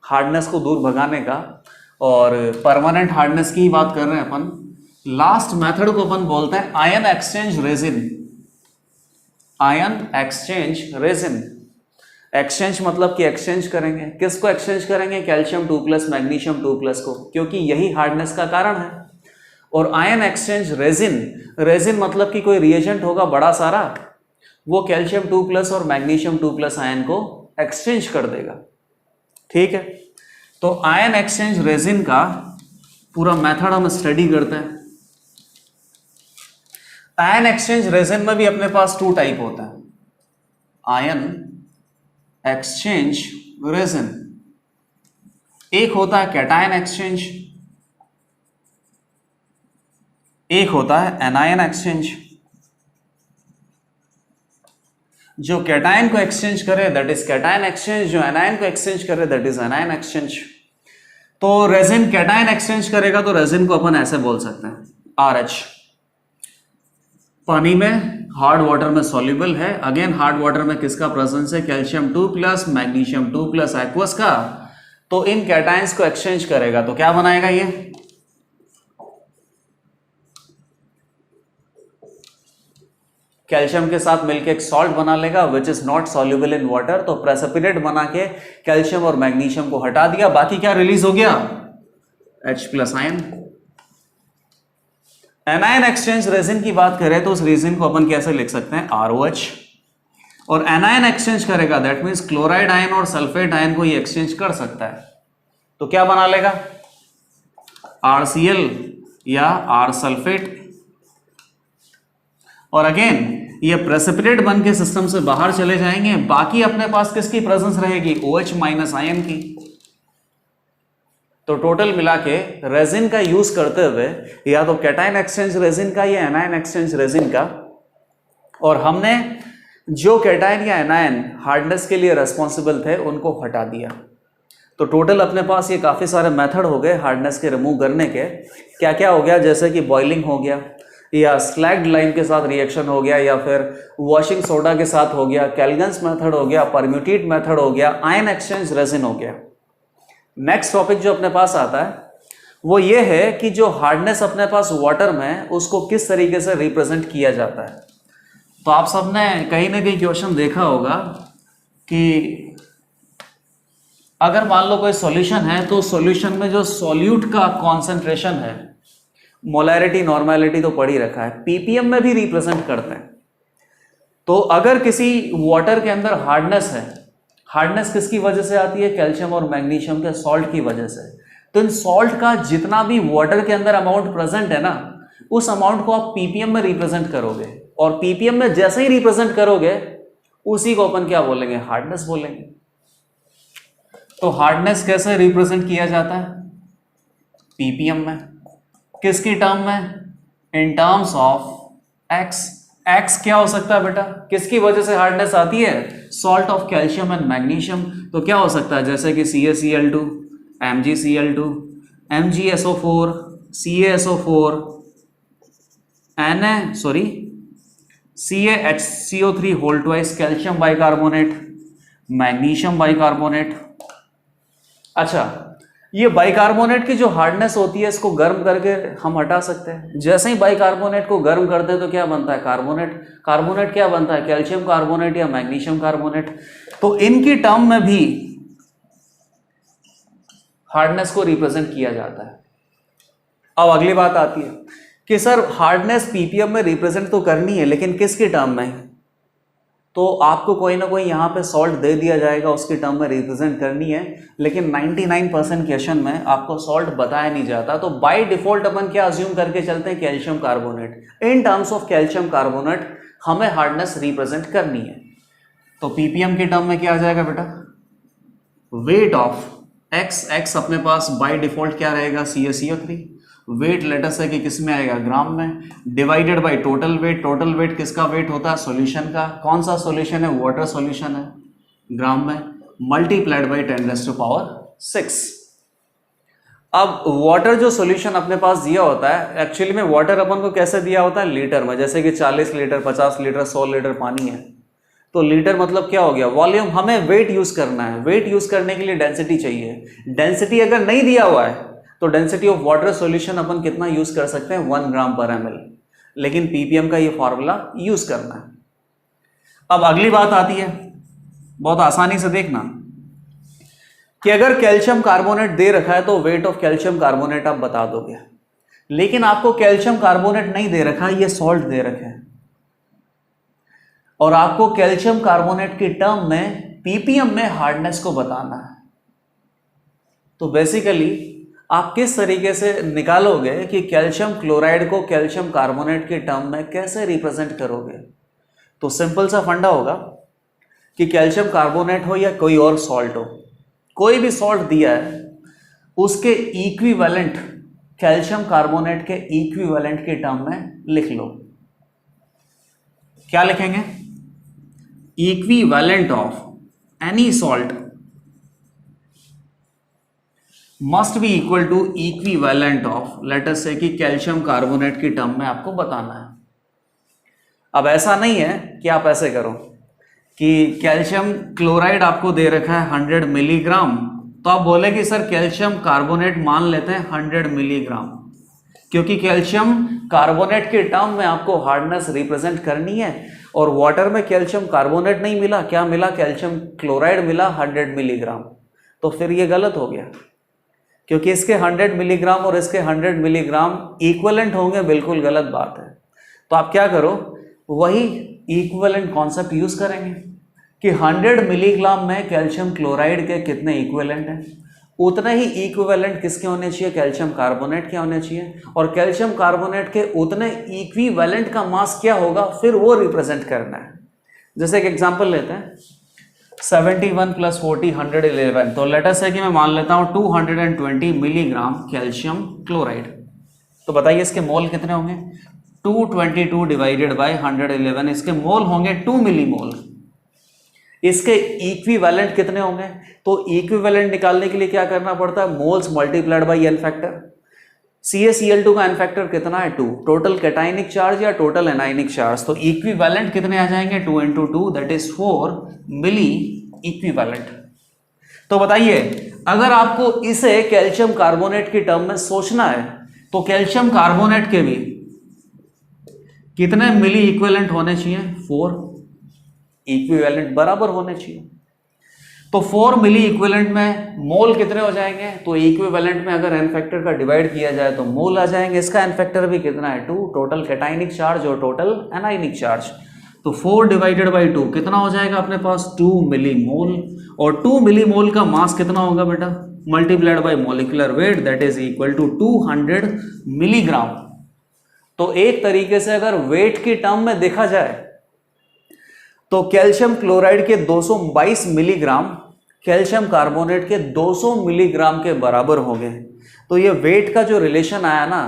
हार्डनेस को दूर भगाने का, और परमानेंट हार्डनेस की बात कर रहे हैं अपन। लास्ट मेथड को अपन बोलते हैं ion exchange resin. Ion exchange resin, exchange मतलब कि एक्सचेंज करेंगे, किसको एक्सचेंज करेंगे, कैल्शियम 2+ मैग्नीशियम 2+ को, क्योंकि यही हार्डनेस का कारण है। और आयन एक्सचेंज रेजिन, रेजिन मतलब कि कोई रिएजेंट होगा बड़ा सारा, वो कैल्शियम 2+ और मैग्नीशियम 2+ आयन को एक्सचेंज कर देगा। ठीक है, तो आयन एक्सचेंज रेजिन का पूरा मेथड हम स्टडी करते हैं। आयन एक्सचेंज रेजिन में भी अपने पास 2 टाइप होता है, आयन एक्सचेंज रेजिन। एक होता है कैटायन एक्सचेंज, एक होता है एनायन एक्सचेंज। जो कैटायन को एक्सचेंज करे दैट इज कैटायन एक्सचेंज, जो एनायन को एक्सचेंज करे दैट इज एनायन एक्सचेंज। तो रेजिन कैटायन एक्सचेंज करेगा तो रेजिन को अपन ऐसे बोल सकते हैं RH। पानी में हार्ड वाटर में सॉल्युबल है, अगेन हार्ड वाटर में किसका प्रेजेंस है, कैल्शियम 2+ मैग्नीशियम 2+ एक्वस का। तो इन कैटायंस को एक्सचेंज करेगा तो क्या बनाएगा, ये कैल्शियम के साथ मिलकर एक सॉल्ट बना लेगा which is not soluble in water. तो प्रेसिपिटेट बना के कैल्शियम और मैग्नीशियम को हटा दिया, बाकी क्या रिलीज हो गया, H+ ion. Anion exchange resin की बात करें तो उस रेजिन को अपन कैसे लिख सकते हैं, ROH। और एनायन एक्सचेंज करेगा दैट मीन्स क्लोराइड आयन और सल्फेट आयन को ये एक्सचेंज कर सकता है, तो क्या बना लेगा, RCl या R सल्फेट। और अगेन ये प्रेसिपिटेट बन के सिस्टम से बाहर चले जाएंगे, बाकी अपने पास किसकी प्रेजेंस रहेगी, OH- आयन की। तो टोटल मिला के रेजिन का यूज करते हुए या तो कैटायन एक्सचेंज रेजिन का या एनायन एक्सचेंज रेजिन का, और हमने जो कैटायन या एनायन हार्डनेस के लिए रेस्पॉन्सिबल थे उनको हटा दिया। तो टोटल अपने पास ये काफ़ी सारे मेथड हो गए हार्डनेस के रिमूव करने के। क्या क्या हो गया, जैसे कि बॉइलिंग हो गया, या स्लैग्ड लाइम के साथ रिएक्शन हो गया, या फिर वॉशिंग सोडा के साथ हो गया, कैल्गन्स मेथड हो गया, परम्यूटेट मेथड हो गया, आयन एक्सचेंज रेजिन हो गया। नेक्स्ट टॉपिक जो अपने पास आता है वो ये है कि जो हार्डनेस अपने पास वाटर में उसको किस तरीके से रिप्रेजेंट किया जाता है। तो आप सबने कहीं ना कहीं क्वेश्चन देखा होगा कि अगर मान लो कोई सॉल्यूशन है तो सॉल्यूशन में जो सॉल्यूट का कॉन्सेंट्रेशन है, मोलैरिटी नॉर्मेलिटी तो पढ़ ही रखा है, ppm में भी रिप्रेजेंट करते हैं। तो अगर किसी वाटर के अंदर हार्डनेस है, हार्डनेस किसकी वजह से आती है, कैल्शियम और मैग्नीशियम के सॉल्ट की वजह से। तो इन सॉल्ट का जितना भी वाटर के अंदर अमाउंट प्रेजेंट है ना, उस अमाउंट को आप ppm में रिप्रेजेंट करोगे, और ppm में जैसे ही रिप्रेजेंट करोगे उसी को अपन क्या बोलेंगे, हार्डनेस बोलेंगे। तो हार्डनेस कैसे रिप्रेजेंट किया जाता है, ppm में, किसकी टर्म में, इन टर्म्स ऑफ x। x क्या हो सकता है बेटा, किसकी वजह से हार्डनेस आती है, salt of calcium and magnesium. तो क्या हो सकता है, जैसे कि CaCl2, MgCl2, MgSO4, CaSO4, CaHCO3 whole twice, calcium bicarbonate, magnesium bicarbonate. अच्छा, ये बाइकार्बोनेट की जो हार्डनेस होती है इसको गर्म करके हम हटा सकते हैं। जैसे ही बाइकार्बोनेट को गर्म करते हैं तो क्या बनता है, कार्बोनेट। कार्बोनेट क्या बनता है, कैल्शियम कार्बोनेट या मैग्नीशियम कार्बोनेट। तो इनकी टर्म में भी हार्डनेस को रिप्रेजेंट किया जाता है। अब अगली बात आती है कि सर हार्डनेस ppm में रिप्रेजेंट तो करनी है, लेकिन किसकी टर्म में, तो आपको कोई ना कोई यहाँ पे सॉल्ट दे दिया जाएगा, उसकी टर्म में रिप्रेजेंट करनी है, लेकिन 99% क्वेश्चन में आपको सॉल्ट बताया नहीं जाता। तो बाय डिफॉल्ट अपन क्या अज्यूम करके चलते हैं, calcium carbonate. In terms of calcium carbonate हमें हार्डनेस रिप्रेजेंट करनी है। तो पीपीएम के टर्म में क्या आ जाएगा बेटा, वेट ऑफ एक्स अपने पास बाय डिफॉल्ट क्या रहेगा, CaCO3। वेट लेटस है कि किस में आएगा, ग्राम में, divided by total wait. Total weight किसका वेट होता है, सॉल्यूशन का। कौन सा सॉल्यूशन है, वाटर सॉल्यूशन है, ग्राम में, मल्टीप्लाइड बाय 10⁶। अब वाटर जो सॉल्यूशन अपने पास दिया होता है, एक्चुअली में वाटर अपन को कैसे दिया होता है, लीटर में। जैसे कि 40 लीटर, 50 लीटर, 100 लीटर पानी है, तो लीटर मतलब क्या हो गया, वॉल्यूम। हमें वेट यूज करना है, वेट यूज करने के लिए डेंसिटी चाहिए। डेंसिटी अगर नहीं दिया हुआ है तो डेंसिटी ऑफ वाटर सॉल्यूशन अपन कितना यूज कर सकते हैं, 1 ग्राम पर ml, लेकिन पीपीएम का ये फॉर्मूला यूज करना है। अब अगली बात आती है, बहुत आसानी से देखना, कि अगर कैल्शियम कार्बोनेट दे रखा है तो वेट ऑफ कैल्शियम कार्बोनेट आप बता दोगे, लेकिन आपको कैल्शियम कार्बोनेट नहीं दे रखा है, ये सॉल्ट दे रखे हैं, और आपको कैल्शियम कार्बोनेट की टर्म में पीपीएम में हार्डनेस को बताना है। तो बेसिकली आप किस तरीके से निकालोगे कि कैल्शियम क्लोराइड को कैल्शियम कार्बोनेट के टर्म में कैसे रिप्रेजेंट करोगे। तो सिंपल सा फंडा होगा कि कैल्शियम कार्बोनेट हो या कोई और सॉल्ट हो, कोई भी सॉल्ट दिया है उसके इक्विवेलेंट, कैल्शियम कार्बोनेट के इक्विवेलेंट के टर्म में लिख लो। क्या लिखेंगे, equivalent of any salt must be equal to equivalent of, let us say कि कैल्शियम कार्बोनेट की टर्म में आपको बताना है। अब ऐसा नहीं है कि आप ऐसे करो कि कैल्शियम क्लोराइड आपको दे रखा है 100 मिलीग्राम, तो आप बोले कि सर कैल्शियम कार्बोनेट मान लेते हैं 100 मिलीग्राम, क्योंकि कैल्शियम कार्बोनेट के टर्म में आपको हार्डनेस रिप्रेजेंट करनी है, और वाटर में कैल्शियम कार्बोनेट नहीं मिला, क्या मिला, कैल्शियम क्लोराइड मिला 100 मिलीग्राम। तो फिर ये गलत हो गया, क्योंकि इसके 100 मिलीग्राम और इसके 100 मिलीग्राम इक्विवेलेंट होंगे, बिल्कुल गलत बात है। तो आप क्या करो, वही इक्विवेलेंट कॉन्सेप्ट यूज करेंगे कि 100 मिलीग्राम में कैल्शियम क्लोराइड के कितने इक्विवेलेंट हैं, उतने ही इक्विवेलेंट किसके होने चाहिए, कैल्शियम कार्बोनेट के होने चाहिए, और कैल्शियम कार्बोनेट के उतने इक्विवेलेंट का मास क्या होगा, फिर वो रिप्रेजेंट करना है। जैसे एक एग्जांपल लेते हैं, 71 + 40 111, तो लेट अस से कि मैं मान लेता हूं 220 मिलीग्राम कैल्शियम क्लोराइड। तो बताइए इसके मोल कितने होंगे, 222 डिवाइडेड बाय 111, इसके मोल होंगे 2 मिलीमोल। इसके इक्विवेलेंट कितने होंगे, तो इक्विवेलेंट निकालने के लिए क्या करना पड़ता है, moles multiplied by n factor. CaCl2 का एन फैक्टर कितना है, 2। टोटल कैटाइनिक चार्ज या टोटल एनाइनिक चार्ज, तो इक्विवेलेंट कितने आ जाएंगे, 2 × 2 दैट इज 4 मिली इक्विवेलेंट। तो बताइए अगर आपको इसे कैल्शियम कार्बोनेट की टर्म में सोचना है, तो कैल्शियम कार्बोनेट के भी कितने मिली इक्विवेलेंट होने चाहिए, 4 इक्विवेलेंट बराबर होने चाहिए। तो 4 मिली इक्विवेलेंट में मोल कितने हो जाएंगे, तो इक्विवेलेंट में अगर एन फैक्टर का डिवाइड किया जाए तो मोल आ जाएंगे। इसका एन फैक्टर भी कितना है, 2, टोटल कैटाइनिक चार्ज और टोटल एनाइनिक चार्ज। तो 4 डिवाइडेड बाई 2 कितना हो जाएगा अपने पास, 2 मिली मोल, और 2 मिली मोल का मास कितना होगा बेटा, multiplied by molecular weight that is equal to 200 milligram. तो एक तरीके से अगर वेट की टर्म में देखा जाए तो कैल्शियम क्लोराइड के 222 मिलीग्राम कैल्शियम कार्बोनेट के 200 मिलीग्राम के बराबर हो गए। तो ये वेट का जो रिलेशन आया ना,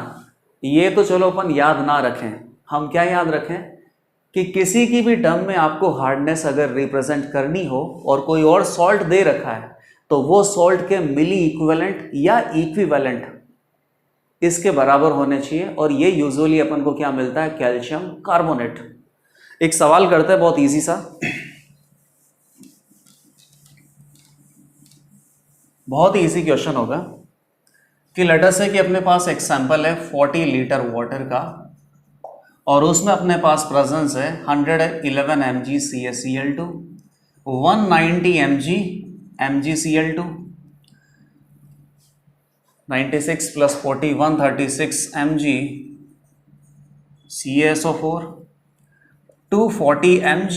ये तो चलो अपन याद ना रखें, हम क्या याद रखें कि किसी की भी टर्म में आपको हार्डनेस अगर रिप्रेजेंट करनी हो और कोई और सॉल्ट दे रखा है तो वो सॉल्ट के मिली इक्विवेलेंट या इक्विवेलेंट इसके बराबर होने चाहिए, और ये यूजुअली अपन को क्या मिलता है, कैल्शियम कार्बोनेट। एक सवाल करते हैं बहुत इजी सा, बहुत ही इजी क्वेश्चन होगा कि लेट अस से कि अपने पास एक सैंपल है 40 लीटर वाटर का, और उसमें अपने पास प्रेजेंस है 111 mg CaCl2, 190 mg MgCl2, 96 + 40 136 mg CaSO4, 240 mg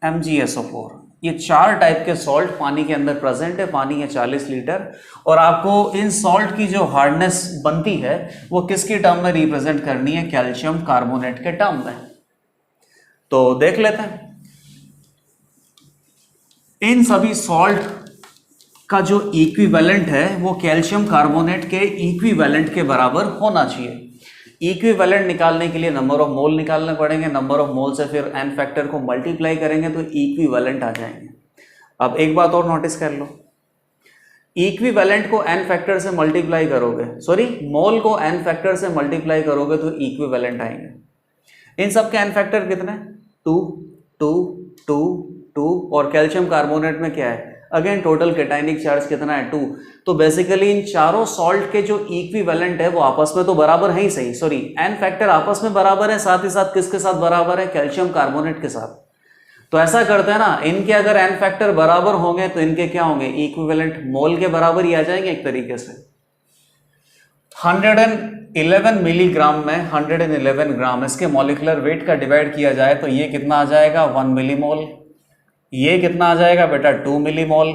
MgSO4। ये 4 टाइप के सॉल्ट पानी के अंदर प्रेजेंट है, पानी है 40 लीटर, और आपको इन सॉल्ट की जो हार्डनेस बनती है वो किसकी टर्म में रिप्रेजेंट करनी है, कैल्शियम कार्बोनेट के टर्म में। तो देख लेते हैं इन सभी सॉल्ट का जो इक्विवेलेंट है वो कैल्शियम कार्बोनेट के इक्विवेलेंट के बराबर होना चाहिए। इक्विवेलेंट निकालने के लिए नंबर ऑफ मोल निकालने पड़ेंगे, नंबर ऑफ मोल से फिर एन फैक्टर को मल्टीप्लाई करेंगे तो इक्विवेलेंट आ जाएंगे। अब एक बात और नोटिस कर लो, इक्विवेलेंट को एन फैक्टर से मल्टीप्लाई करोगे, सॉरी मोल को एन फैक्टर से मल्टीप्लाई करोगे तो इक्विवेलेंट आएंगे। इन सब के एन फैक्टर कितने, 2 2 2 2, और कैल्शियम कार्बोनेट में क्या है, अगेन टोटल कैटायनिक चार्ज कितना है, 2। तो बेसिकली इन चारों सॉल्ट के जो इक्विवेलेंट है वो आपस में तो बराबर है ही सही, सॉरी एन फैक्टर आपस में बराबर है, साथ ही साथ किसके साथ बराबर है, कैल्शियम कार्बोनेट के साथ। तो ऐसा करते हैं ना, इनके अगर एन फैक्टर बराबर होंगे तो इनके क्या होंगे, इक्विवेलेंट मोल के बराबर ही आ जाएंगे एक तरीके से। 111 मिलीग्राम में 111 ग्राम इसके मॉलिक्यूलर वेट का डिवाइड किया जाए तो ये कितना आ जाएगा, 1 मिलीमोल। ये कितना आ जाएगा बेटा, 2 मिलीमोल।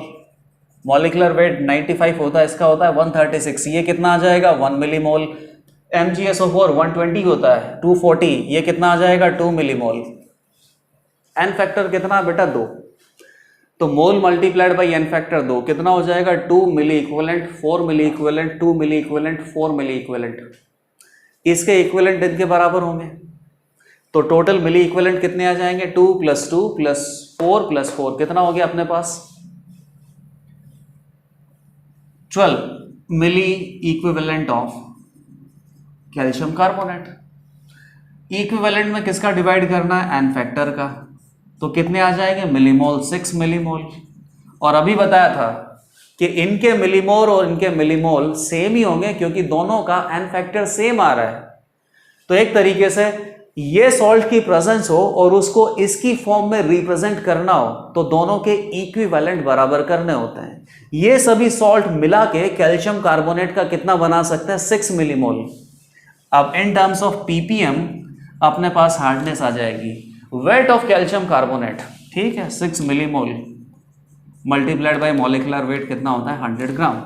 मॉलिक्यूलर वेट 95 होता है, इसका होता है 136, ये कितना आ जाएगा, 1 मिलीमोल। MgSO4 120 होता है, 240, ये कितना आ जाएगा, 2 मिलीमोल। एन फैक्टर कितना बेटा, 2। तो मोल मल्टीप्लाइड बाई एन फैक्टर 2 कितना हो जाएगा, 2 मिली इक्विवेलेंट, 4 मिली इक्विवेलेंट, 2 मिली इक्विवेलेंट, 4 मिली इक्विवेलेंट। इसके इक्विवेलेंट इनके बराबर होंगे तो टोटल मिली इक्विवेलेंट कितने आ जाएंगे, 2 + 2 + 4 + 4 कितना हो गया अपने पास, 12 milli equivalent of calcium carbonate. Equivalent में किसका डिवाइड करना है, एन फैक्टर का, तो कितने आ जाएंगे, मिलीमोल, 6 मिलीमोल। और अभी बताया था कि इनके मिलीमोल और इनके मिलीमोल सेम ही होंगे क्योंकि दोनों का एन फैक्टर सेम आ रहा है। तो एक तरीके से ये सॉल्ट की प्रेजेंस हो और उसको इसकी फॉर्म में रिप्रेजेंट करना हो तो दोनों के इक्विवेलेंट बराबर करने होते हैं। ये सभी सॉल्ट मिला के कैल्शियम कार्बोनेट का कितना बना सकते हैं, 6 मिलीमोल। अब इन टर्म्स ऑफ ppm अपने पास हार्डनेस आ जाएगी, वेट ऑफ कैल्शियम कार्बोनेट, ठीक है, 6 millimole multiplied bye molecular weight कितना होता है, 100 ग्राम।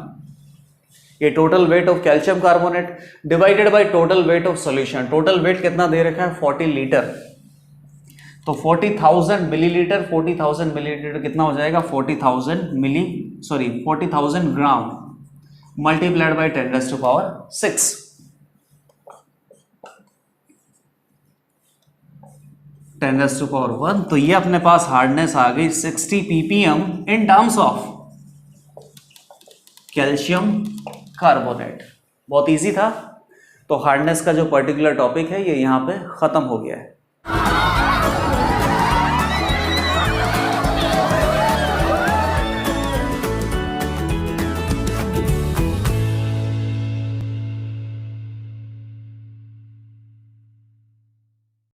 ये total weight of calcium carbonate divided by total weight of solution. Total weight कितना दे रखा है, 40 लीटर, तो 40,000 मिलीलीटर, 40,000 मिलीलीटर कितना हो जाएगा, 40,000 ग्राम मल्टीप्लाइड बाय 10⁻⁶, 10⁻⁴। तो ये अपने पास हार्डनेस आ गई 60 ppm in terms of calcium carbonate. बहुत इजी था। तो हार्डनेस का जो पर्टिकुलर टॉपिक है ये यहाँ पे खत्म हो गया है।